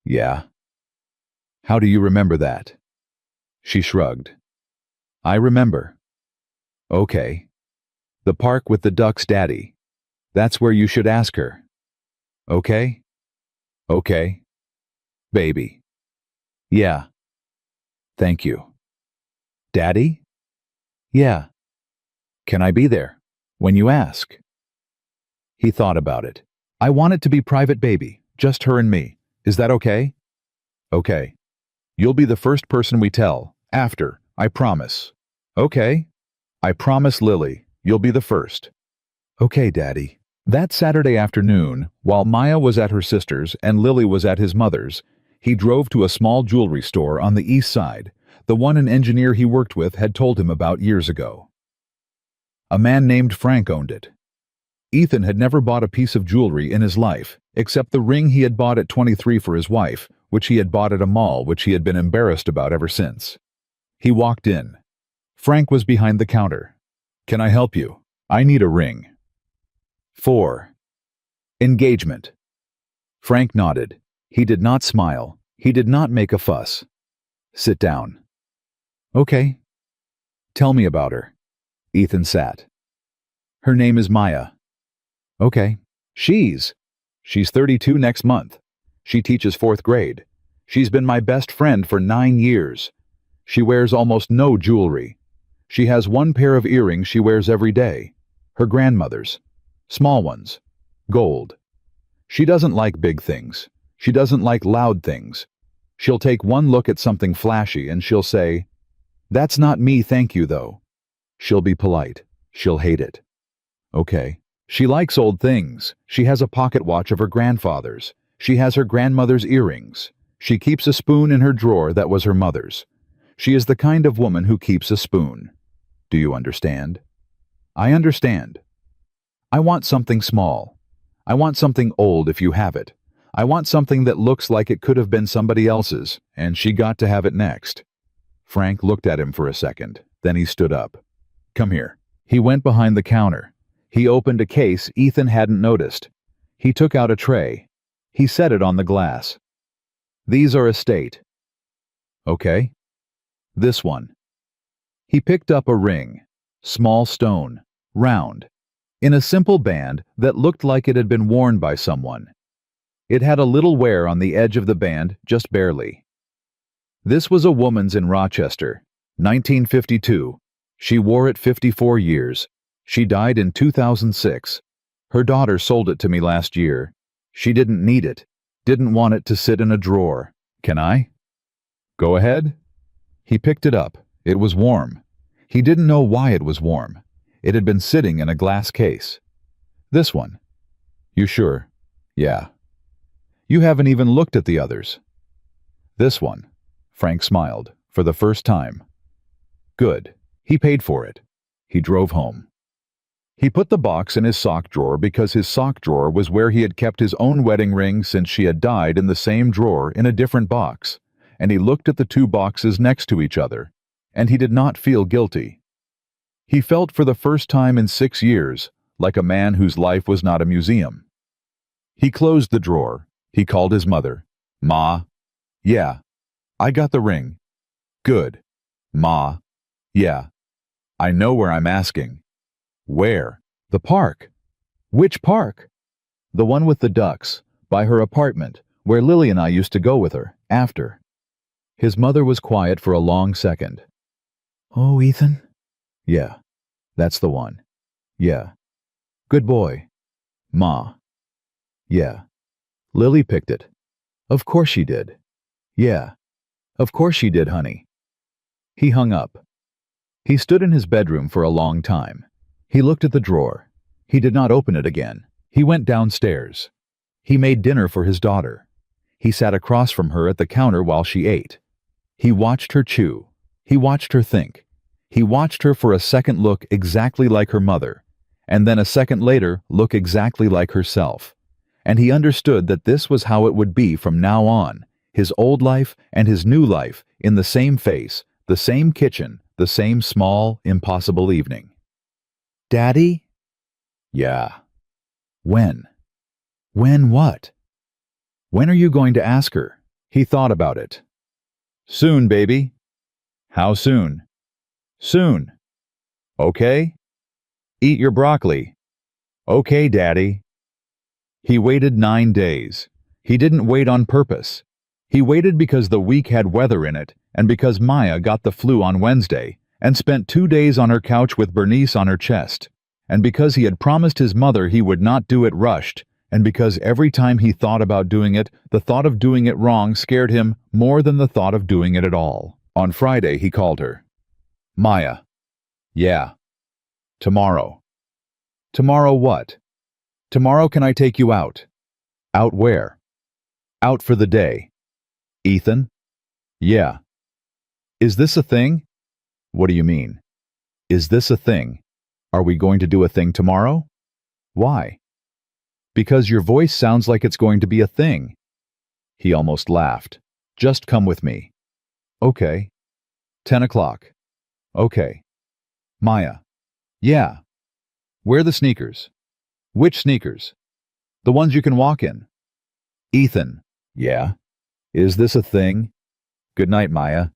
Yeah. How do you remember that? She shrugged. I remember. Okay. The park with the ducks, Daddy. That's where you should ask her. Okay? Okay. Baby. Yeah. Thank you. Daddy? Yeah. Can I be there? When you ask. He thought about it. I want it to be private, baby. Just her and me. Is that okay? Okay. You'll be the first person we tell. After. I promise. Okay. I promise, Lily. You'll be the first. Okay, Daddy. That Saturday afternoon, while Maya was at her sister's and Lily was at his mother's, he drove to a small jewelry store on the east side, the one an engineer he worked with had told him about years ago. A man named Frank owned it. Ethan had never bought a piece of jewelry in his life, except the ring he had bought at 23 for his wife, which he had bought at a mall, which he had been embarrassed about ever since. He walked in. Frank was behind the counter. Can I help you? I need a ring. 4. Engagement. Frank nodded. He did not smile. He did not make a fuss. Sit down. Okay. Tell me about her. Ethan sat. Her name is Maya. Okay. She's 32 next month. She teaches 4th grade. She's been my best friend for 9 years. She wears almost no jewelry. She has 1 pair of earrings she wears every day. Her grandmother's. Small ones. Gold. She doesn't like big things. She doesn't like loud things. She'll take one look at something flashy and she'll say, "That's not me, thank you, though." She'll be polite. She'll hate it. Okay. She likes old things. She has a pocket watch of her grandfather's. She has her grandmother's earrings. She keeps a spoon in her drawer that was her mother's. She is the kind of woman who keeps a spoon. Do you understand? I understand. I want something small. I want something old if you have it. I want something that looks like it could have been somebody else's, and she got to have it next. Frank looked at him for a second. Then he stood up. Come here. He went behind the counter. He opened a case Ethan hadn't noticed. He took out a tray. He set it on the glass. These are estate. Okay. This one. He picked up a ring, small stone, round, in a simple band that looked like it had been worn by someone. It had a little wear on the edge of the band, just barely. This was a woman's in Rochester, 1952. She wore it 54 years. She died in 2006. Her daughter sold it to me last year. She didn't need it, didn't want it to sit in a drawer. Can I? Go ahead. He picked it up. It was warm. He didn't know why it was warm. It had been sitting in a glass case. This one. You sure? Yeah. You haven't even looked at the others. This one. Frank smiled, for the first time. Good. He paid for it. He drove home. He put the box in his sock drawer because his sock drawer was where he had kept his own wedding ring since she had died, in the same drawer in a different box, and he looked at the two boxes next to each other, and he did not feel guilty. He felt for the first time in 6 years like a man whose life was not a museum. He closed the drawer. He called his mother. Ma. Yeah. I got the ring. Good. Ma. Yeah. I know where I'm asking. Where? The park. Which park? The one with the ducks, by her apartment, where Lily and I used to go with her, after. His mother was quiet for a long second. Oh, Ethan? Yeah. That's the one. Yeah. Good boy. Ma. Yeah. Lily picked it. Of course she did. Yeah. Of course she did, honey. He hung up. He stood in his bedroom for a long time. He looked at the drawer. He did not open it again. He went downstairs. He made dinner for his daughter. He sat across from her at the counter while she ate. He watched her chew. He watched her think. He watched her for a second look exactly like her mother, and then a second later look exactly like herself. And he understood that this was how it would be from now on, his old life and his new life in the same face, the same kitchen, the same small, impossible evening. Daddy? Yeah. When? When what? When are you going to ask her? He thought about it. Soon, baby. How soon? Soon. Okay? Eat your broccoli. Okay, Daddy. He waited 9 days. He didn't wait on purpose. He waited because the week had weather in it, and because Maya got the flu on Wednesday, and spent 2 days on her couch with Bernice on her chest, and because he had promised his mother he would not do it rushed, and because every time he thought about doing it, the thought of doing it wrong scared him more than the thought of doing it at all. On Friday he called her. Maya. Yeah. Tomorrow. Tomorrow what? Tomorrow can I take you out? Out where? Out for the day. Ethan? Yeah. Is this a thing? What do you mean? Is this a thing? Are we going to do a thing tomorrow? Why? Because your voice sounds like it's going to be a thing. He almost laughed. Just come with me. Okay. 10 o'clock. Okay. Maya. Yeah. Wear the sneakers. Which sneakers? The ones you can walk in. Ethan. Yeah. Is this a thing? Good night, Maya.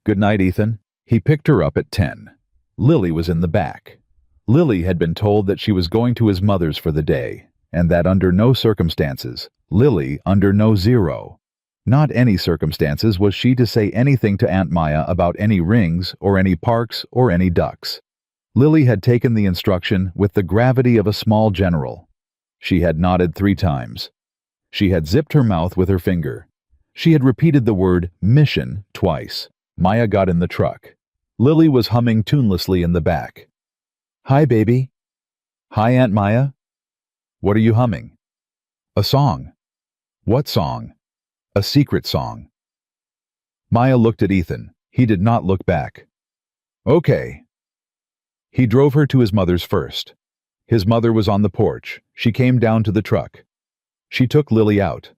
Good night, Ethan. He picked her up at 10. Lily was in the back. Lily had been told that she was going to his mother's for the day, and that under no circumstances, Lily under no zero, not any circumstances was she to say anything to Aunt Maya about any rings or any parks or any ducks. Lily had taken the instruction with the gravity of a small general. She had nodded 3 times. She had zipped her mouth with her finger. She had repeated the word mission twice. Maya got in the truck. Lily was humming tunelessly in the back. Hi, baby. Hi, Aunt Maya. What are you humming? A song. What song? A secret song. Maya looked at Ethan. He did not look back. Okay. He drove her to his mother's first. His mother was on the porch. She came down to the truck. She took Lily out.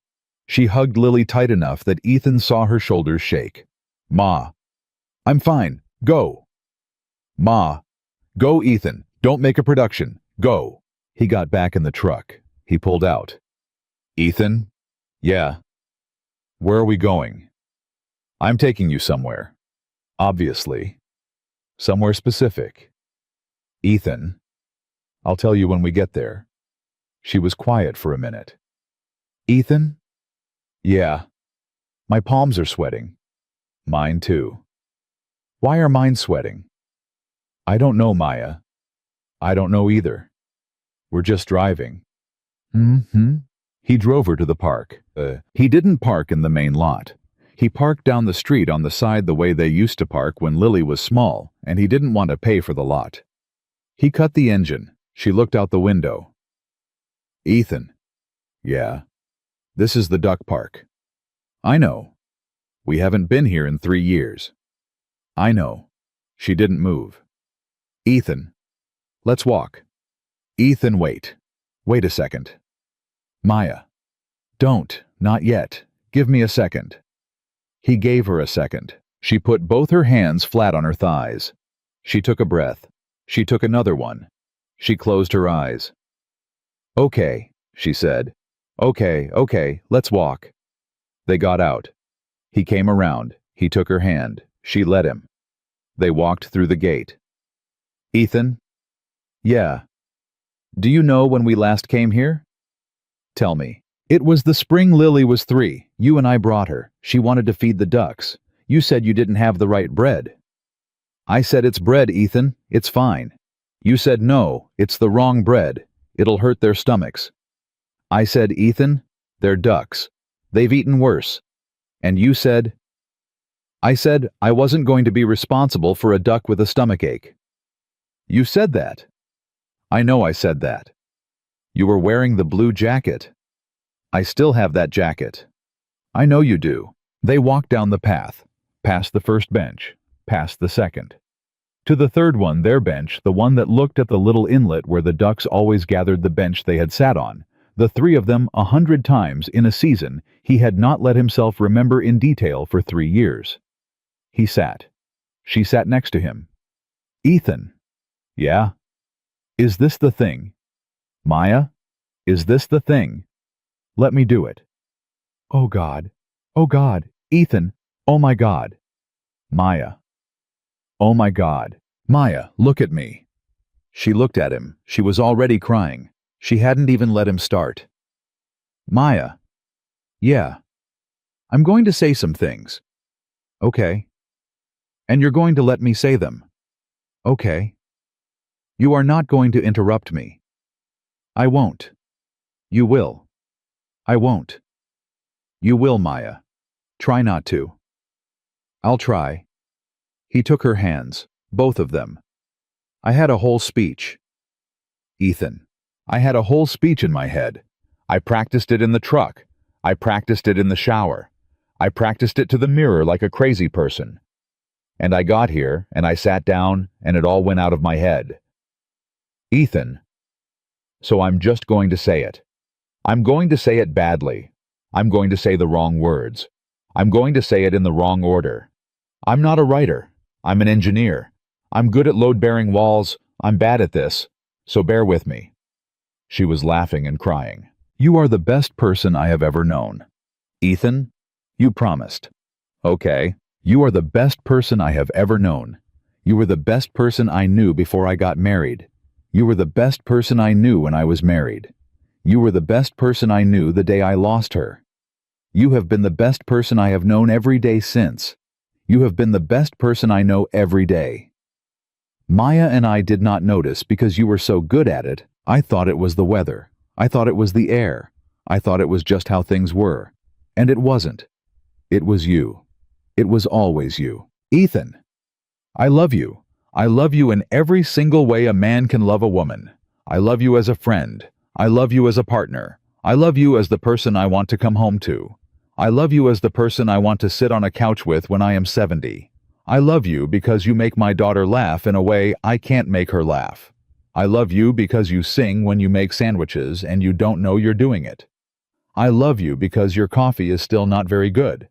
She hugged Lily tight enough that Ethan saw her shoulders shake. Ma. I'm fine. Go. Ma. Go, Ethan. Don't make a production. Go. He got back in the truck. He pulled out. Ethan? Yeah. Where are we going? I'm taking you somewhere. Obviously. Somewhere specific. Ethan. I'll tell you when we get there. She was quiet for a minute. Ethan? Yeah. My palms are sweating. Mine too. Why are mine sweating? I don't know, Maya. I don't know either. We're just driving. Mm-hmm. He drove her to the park. He didn't park in the main lot. He parked down the street on the side the way they used to park when Lily was small, and he didn't want to pay for the lot. He cut the engine. She looked out the window. Ethan. Yeah. This is the duck park. I know. We haven't been here in 3 years. I know. She didn't move. Ethan. Let's walk. Ethan, wait. Wait a second. Maya. Don't. Not yet. Give me a second. He gave her a second. She put both her hands flat on her thighs. She took a breath. She took another one. She closed her eyes. Okay, she said. Okay, let's walk. They got out. He came around. He took her hand. She let him. They walked through the gate. Ethan? Yeah. Do you know when we last came here? Tell me. It was the spring Lily was 3. You and I brought her. She wanted to feed the ducks. You said you didn't have the right bread. I said it's bread, Ethan. It's fine. You said no, it's the wrong bread. It'll hurt their stomachs. I said, Ethan, they're ducks. They've eaten worse. And you said? I said I wasn't going to be responsible for a duck with a stomachache. You said that. I know I said that. You were wearing the blue jacket. I still have that jacket. I know you do. They walked down the path, past the first bench, past the second. To the third one, their bench, the one that looked at the little inlet where the ducks always gathered the bench they had sat on. The 3 of them 100 times in a season he had not let himself remember in detail for 3 years. He sat. She sat next to him. Ethan. Yeah? Is this the thing? Maya? Is this the thing? Let me do it. Oh God. Oh God. Ethan. Oh my God. Maya. Oh my God. Maya, look at me. She looked at him. She was already crying. She hadn't even let him start. Maya. Yeah. I'm going to say some things. Okay. And you're going to let me say them. Okay. You are not going to interrupt me. I won't. You will. I won't. You will, Maya. Try not to. I'll try. He took her hands, both of them. I had a whole speech. Ethan. I had a whole speech in my head. I practiced it in the truck. I practiced it in the shower. I practiced it to the mirror like a crazy person. And I got here, and I sat down, and it all went out of my head. Ethan. So I'm just going to say it. I'm going to say it badly. I'm going to say the wrong words. I'm going to say it in the wrong order. I'm not a writer. I'm an engineer. I'm good at load-bearing walls. I'm bad at this. So bear with me. She was laughing and crying. You are the best person I have ever known. Ethan, you promised. Okay. You are the best person I have ever known. You were the best person I knew before I got married. You were the best person I knew when I was married. You were the best person I knew the day I lost her. You have been the best person I have known every day since. You have been the best person I know every day. Maya and I did not notice because you were so good at it. I thought it was the weather. I thought it was the air. I thought it was just how things were. And it wasn't. It was you. It was always you. Ethan. I love you. I love you in every single way a man can love a woman. I love you as a friend. I love you as a partner. I love you as the person I want to come home to. I love you as the person I want to sit on a couch with when I am 70. I love you because you make my daughter laugh in a way I can't make her laugh. I love you because you sing when you make sandwiches and you don't know you're doing it. I love you because your coffee is still not very good.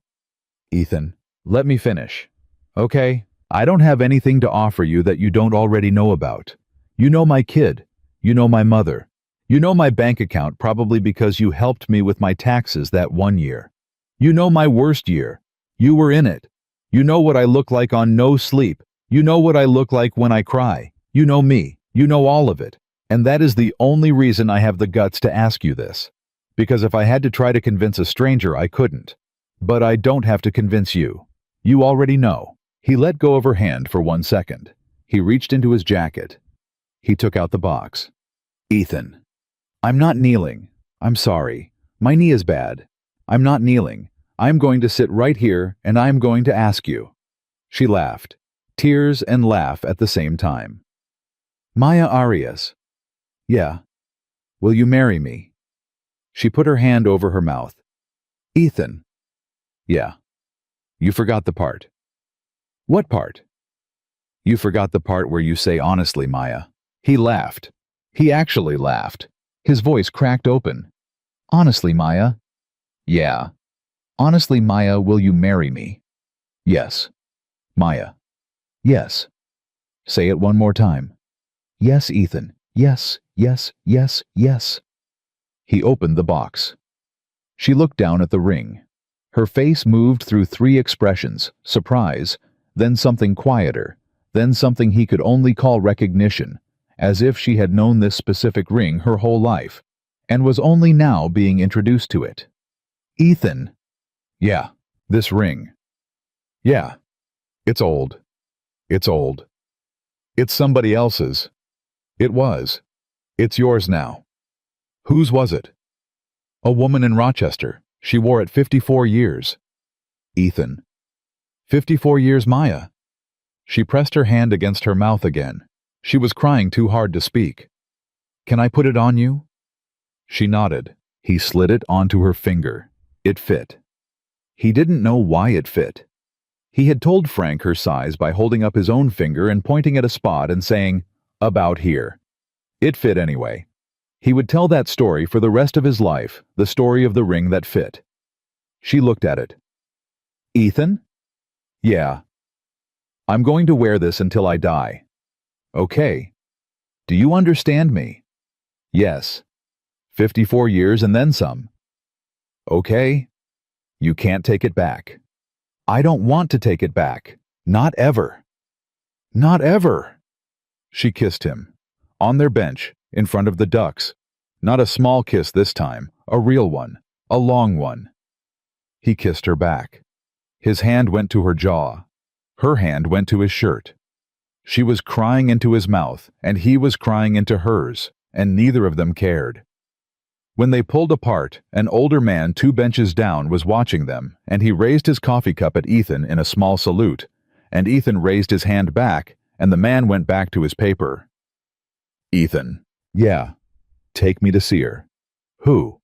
Ethan, let me finish. Okay? I don't have anything to offer you that you don't already know about. You know my kid. You know my mother. You know my bank account probably because you helped me with my taxes that one year. You know my worst year. You were in it. You know what I look like on no sleep. You know what I look like when I cry. You know me. You know all of it. And that is the only reason I have the guts to ask you this. Because if I had to try to convince a stranger, I couldn't. But I don't have to convince you. You already know. He let go of her hand for 1 second. He reached into his jacket. He took out the box. Ethan. I'm not kneeling. I'm sorry. My knee is bad. I'm not kneeling. I'm going to sit right here and I'm going to ask you. She laughed. Tears and laugh at the same time. Maya Arias. Yeah. Will you marry me? She put her hand over her mouth. Ethan. Yeah. You forgot the part. What part? You forgot the part where you say honestly, Maya. He laughed. He actually laughed. His voice cracked open. Honestly, Maya? Yeah. Honestly, Maya, will you marry me? Yes. Maya. Yes. Say it one more time. Yes, Ethan. Yes, yes, yes, yes. He opened the box. She looked down at the ring. Her face moved through 3 expressions: surprise, then something quieter, then something he could only call recognition, as if she had known this specific ring her whole life, and was only now being introduced to it. Ethan. Yeah, this ring. Yeah. It's old. It's old. It's somebody else's. It was. It's yours now. Whose was it? A woman in Rochester. She wore it 54 years. Ethan. 54 years, Maya. She pressed her hand against her mouth again. She was crying too hard to speak. Can I put it on you? She nodded. He slid it onto her finger. It fit. He didn't know why it fit. He had told Frank her size by holding up his own finger and pointing at a spot and saying, "About here." It fit anyway. He would tell that story for the rest of his life, the story of the ring that fit. She looked at it. Ethan? Yeah. I'm going to wear this until I die. Okay. Do you understand me? Yes. 54 years and then some. Okay. You can't take it back. I don't want to take it back. Not ever. Not ever. She kissed him. On their bench, in front of the ducks. Not a small kiss this time, a real one, a long one. He kissed her back. His hand went to her jaw. Her hand went to his shirt. She was crying into his mouth, and he was crying into hers, and neither of them cared. When they pulled apart, an older man 2 benches down was watching them, and he raised his coffee cup at Ethan in a small salute, and Ethan raised his hand back, and the man went back to his paper. Ethan. Yeah. Take me to see her. Who?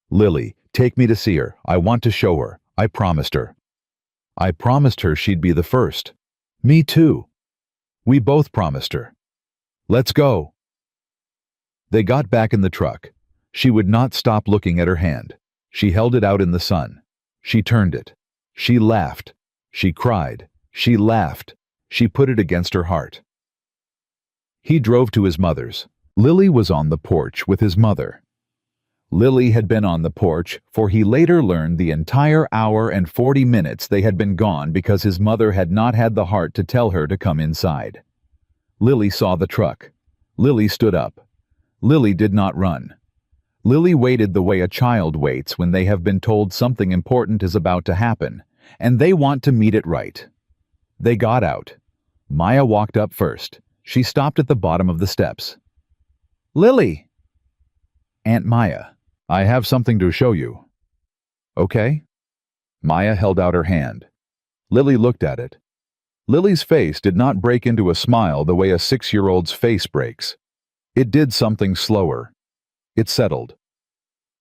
Lily. Take me to see her. I want to show her. I promised her. I promised her she'd be the first. Me too. We both promised her. Let's go. They got back in the truck. She would not stop looking at her hand. She held it out in the sun. She turned it. She laughed. She cried. She laughed. She put it against her heart. He drove to his mother's. Lily was on the porch with his mother. Lily had been on the porch, for he later learned the entire hour and 40 minutes they had been gone because his mother had not had the heart to tell her to come inside. Lily saw the truck. Lily stood up. Lily did not run. Lily waited the way a child waits when they have been told something important is about to happen, and they want to meet it right. They got out. Maya walked up first. She stopped at the bottom of the steps. Lily! Aunt Maya, I have something to show you. Okay? Maya held out her hand. Lily looked at it. Lily's face did not break into a smile the way a 6-year-old's face breaks. It did something slower. It settled.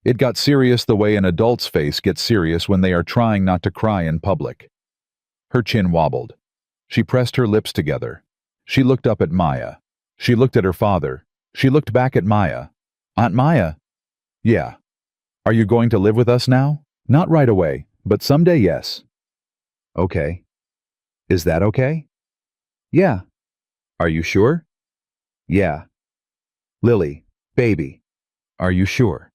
It got serious the way an adult's face gets serious when they are trying not to cry in public. Her chin wobbled. She pressed her lips together. She looked up at Maya. She looked at her father. She looked back at Maya. Aunt Maya? Yeah. Are you going to live with us now? Not right away, but someday, yes. Okay. Is that okay? Yeah. Are you sure? Yeah. Lily, baby. Are you sure?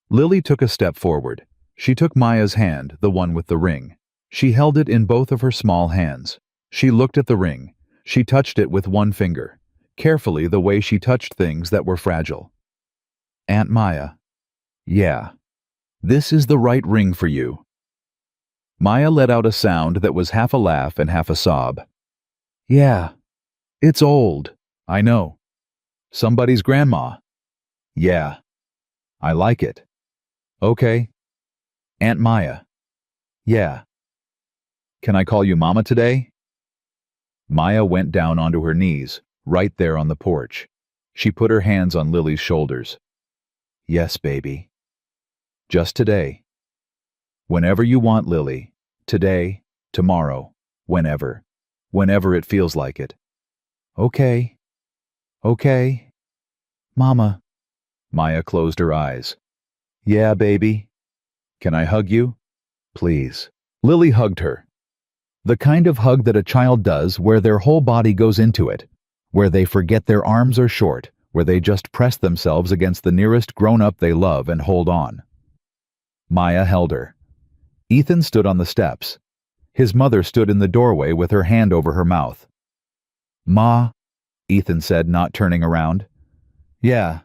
Lily took a step forward. She took Maya's hand, the one with the ring. She held it in both of her small hands. She looked at the ring. She touched it with one finger, carefully the way she touched things that were fragile. Aunt Maya. Yeah. This is the right ring for you. Maya let out a sound that was half a laugh and half a sob. Yeah. It's old. I know. Somebody's grandma. Yeah. I like it. Okay. Aunt Maya. Yeah. Can I call you Mama today? Maya went down onto her knees, right there on the porch. She put her hands on Lily's shoulders. Yes, baby. Just today. Whenever you want, Lily. Today, tomorrow, whenever. Whenever it feels like it. Okay. Okay. Mama. Maya closed her eyes. Yeah, baby. Can I hug you? Please. Lily hugged her. The kind of hug that a child does where their whole body goes into it, where they forget their arms are short, where they just press themselves against the nearest grown-up they love and hold on. Maya held her. Ethan stood on the steps. His mother stood in the doorway with her hand over her mouth. Ma, Ethan said, not turning around. Yeah.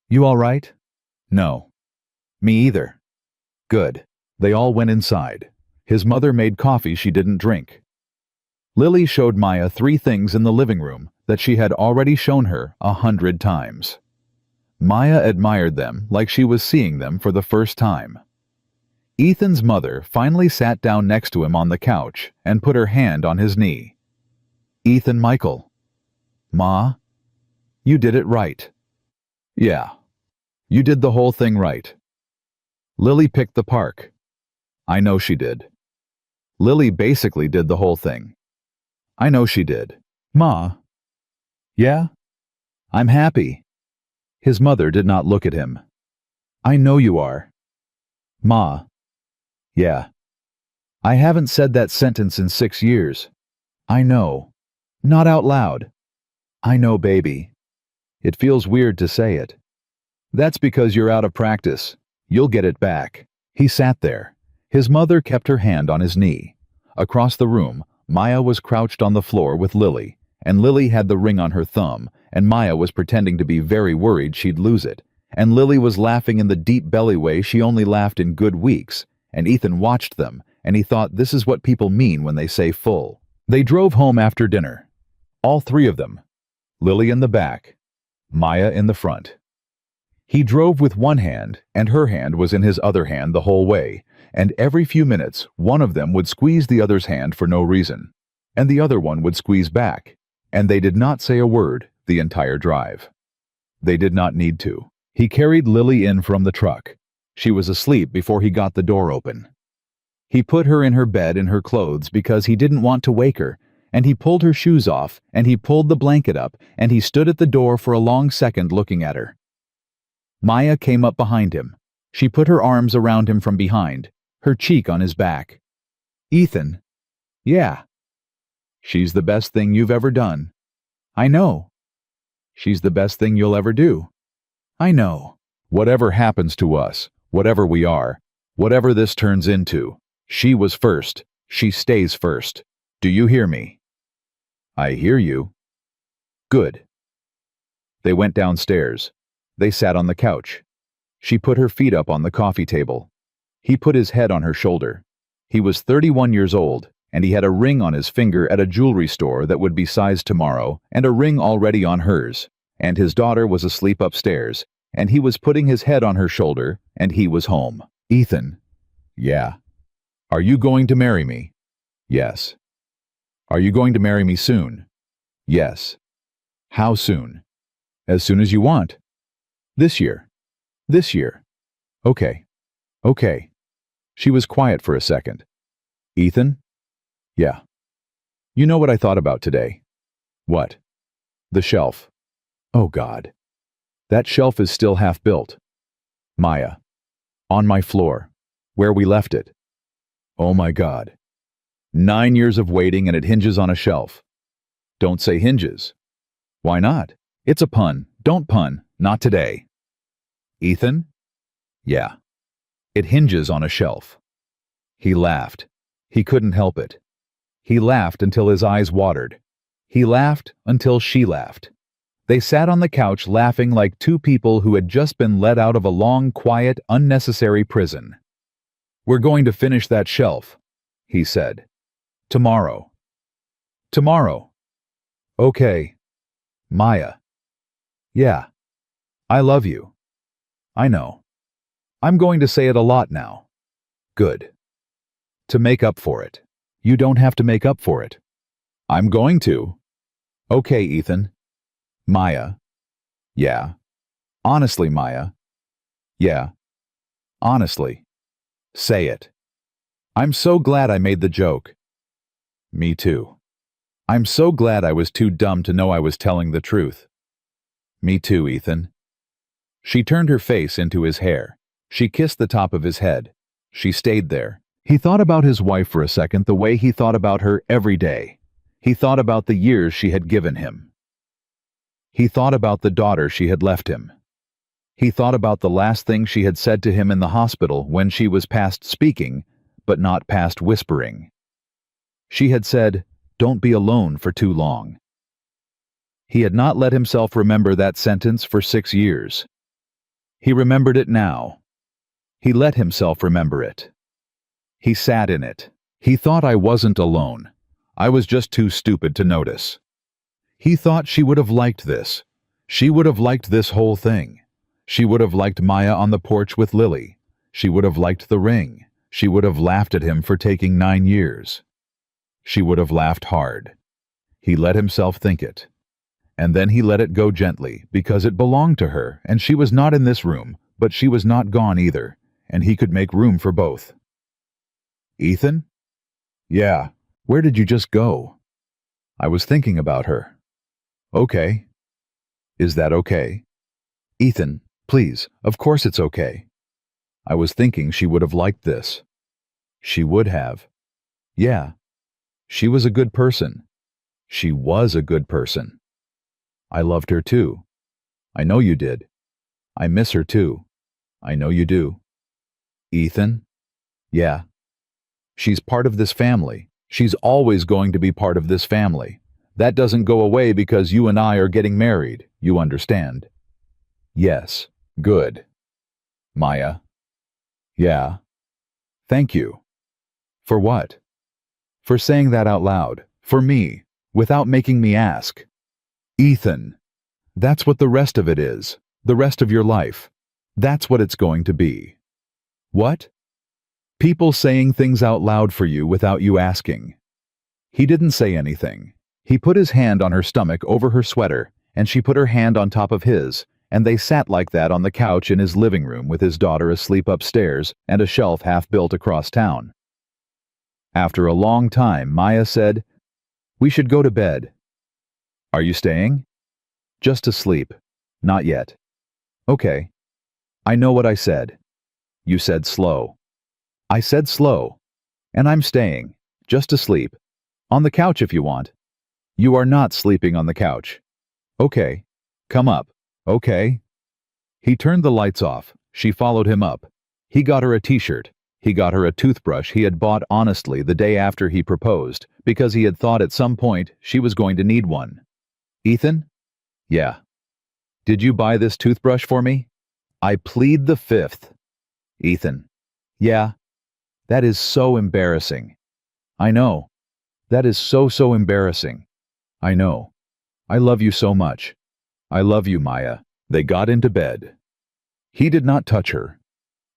You all right? No. Me either. Good. They all went inside. His mother made coffee she didn't drink. Lily showed Maya 3 things in the living room that she had already shown her 100 times. Maya admired them like she was seeing them for the first time. Ethan's mother finally sat down next to him on the couch and put her hand on his knee. Ethan Michael. Ma, you did it right. Yeah. You did the whole thing right. Lily picked the park. I know she did. Lily basically did the whole thing. I know she did. Ma. Yeah? I'm happy. His mother did not look at him. I know you are. Ma. Yeah. I haven't said that sentence in 6 years. I know. Not out loud. I know, baby. It feels weird to say it. That's because you're out of practice. You'll get it back. He sat there. His mother kept her hand on his knee. Across the room, Maya was crouched on the floor with Lily, and Lily had the ring on her thumb, and Maya was pretending to be very worried she'd lose it, and Lily was laughing in the deep belly way she only laughed in good weeks, and Ethan watched them, and he thought this is what people mean when they say full. They drove home after dinner. All 3 of them. Lily in the back, Maya in the front. He drove with one hand, and her hand was in his other hand the whole way, and every few minutes one of them would squeeze the other's hand for no reason, and the other one would squeeze back, and they did not say a word the entire drive. They did not need to. He carried Lily in from the truck. She was asleep before he got the door open. He put her in her bed in her clothes because he didn't want to wake her, and he pulled her shoes off, and he pulled the blanket up, and he stood at the door for a long second looking at her. Maya came up behind him. She put her arms around him from behind, her cheek on his back. Ethan. Yeah. She's the best thing you've ever done. I know. She's the best thing you'll ever do. I know. Whatever happens to us, whatever we are, whatever this turns into, she was first. She stays first. Do you hear me? I hear you. Good. They went downstairs. They sat on the couch. She put her feet up on the coffee table. He put his head on her shoulder. He was 31 years old, and he had a ring on his finger at a jewelry store that would be sized tomorrow, and a ring already on hers, and his daughter was asleep upstairs, and he was putting his head on her shoulder, and he was home. Ethan. Yeah. Are you going to marry me? Yes. Are you going to marry me soon? Yes. How soon? As soon as you want. This year. This year. Okay. Okay. She was quiet for a second. Ethan? Yeah. You know what I thought about today? What? The shelf. Oh God. That shelf is still half built. Maya. On my floor. Where we left it. Oh my God. 9 years of waiting and it hinges on a shelf. Don't say hinges. Why not? It's a pun. Don't pun. Not today. Ethan? Yeah. It hinges on a shelf. He laughed. He couldn't help it. He laughed until his eyes watered. He laughed until she laughed. They sat on the couch laughing like two people who had just been let out of a long, quiet, unnecessary prison. We're going to finish that shelf, he said. Tomorrow. Tomorrow. Okay. Maya. Yeah. I love you. I know. I'm going to say it a lot now. Good. To make up for it. You don't have to make up for it. I'm going to. Okay, Ethan. Maya. Yeah. Honestly, Maya. Yeah. Honestly. Say it. I'm so glad I made the joke. Me too. I'm so glad I was too dumb to know I was telling the truth. Me too, Ethan. She turned her face into his hair. She kissed the top of his head. She stayed there. He thought about his wife for a second the way he thought about her every day. He thought about the years she had given him. He thought about the daughter she had left him. He thought about the last thing she had said to him in the hospital when she was past speaking, but not past whispering. She had said, "Don't be alone for too long." He had not let himself remember that sentence for 6 years. He remembered it now. He let himself remember it. He sat in it. He thought I wasn't alone. I was just too stupid to notice. He thought she would have liked this. She would have liked this whole thing. She would have liked Maya on the porch with Lily. She would have liked the ring. She would have laughed at him for taking 9 years. She would have laughed hard. He let himself think it. And then he let it go gently, because it belonged to her, and she was not in this room, but she was not gone either, and he could make room for both. Ethan? Yeah. Where did you just go? I was thinking about her. Okay. Is that okay? Ethan, please, of course it's okay. I was thinking she would have liked this. She would have. Yeah. She was a good person. She was a good person. I loved her too. I know you did. I miss her too. I know you do. Ethan? Yeah. She's part of this family. She's always going to be part of this family. That doesn't go away because you and I are getting married, you understand. Yes. Good. Maya? Yeah. Thank you. For what? For saying that out loud. For me. Without making me ask. Ethan. That's what the rest of it is. The rest of your life. That's what it's going to be. What? People saying things out loud for you without you asking. He didn't say anything. He put his hand on her stomach over her sweater, and she put her hand on top of his, and they sat like that on the couch in his living room with his daughter asleep upstairs and a shelf half built across town. After a long time, Maya said, "We should go to bed." Are you staying? Just to sleep. Not yet. Okay. I know what I said. You said slow. I said slow. And I'm staying. Just to sleep. On the couch if you want. You are not sleeping on the couch. Okay. Come up. Okay. He turned the lights off. She followed him up. He got her a t-shirt. He got her a toothbrush he had bought honestly the day after he proposed, because he had thought at some point she was going to need one. Ethan? Yeah. Did you buy this toothbrush for me? I plead the fifth. Ethan? Yeah. That is so embarrassing. I know. That is so embarrassing. I know. I love you so much. I love you, Maya. They got into bed. He did not touch her.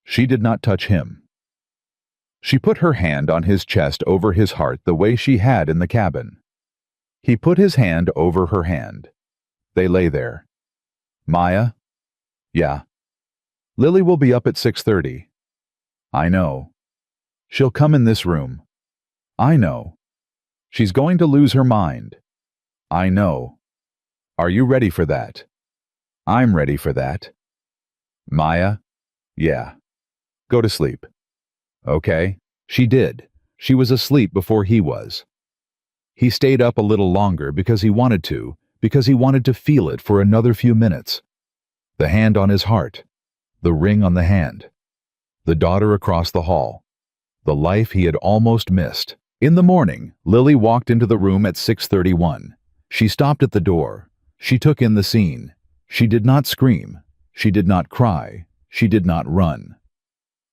She did not touch him. She put her hand on his chest over his heart the way she had in the cabin. He put his hand over her hand. They lay there. Maya? Yeah. Lily will be up at 6:30. I know. She'll come in this room. I know. She's going to lose her mind. I know. Are you ready for that? I'm ready for that. Maya? Yeah. Go to sleep. Okay. She did. She was asleep before he was. He stayed up a little longer because he wanted to feel it for another few minutes. The hand on his heart. the ring on the hand, the daughter across the hall, the life he had almost missed. In the morning, Lily walked into the room at 6:31. She stopped at the door. She took in the scene. She did not scream. She did not cry. She did not run.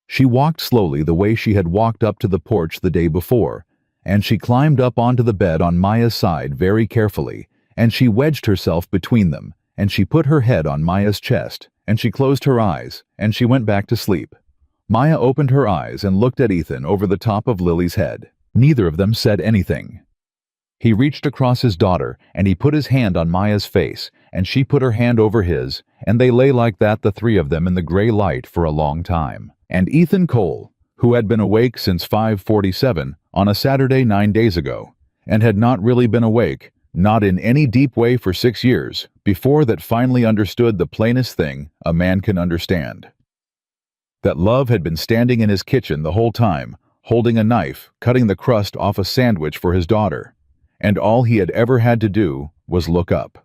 She walked slowly the way she had walked up to the porch the day before, and she climbed up onto the bed on Maya's side very carefully, and she wedged herself between them, and she put her head on Maya's chest, and she closed her eyes, and she went back to sleep. Maya opened her eyes and looked at Ethan over the top of Lily's head. Neither of them said anything. He reached across his daughter, and he put his hand on Maya's face, and she put her hand over his, and they lay like that, the three of them in the gray light, for a long time. And Ethan Cole, who had been awake since 5:47 on a Saturday 9 days ago, and had not really been awake, not in any deep way, for 6 years, before that finally understood the plainest thing a man can understand. That love had been standing in his kitchen the whole time, holding a knife, cutting the crust off a sandwich for his daughter, and all he had ever had to do was look up.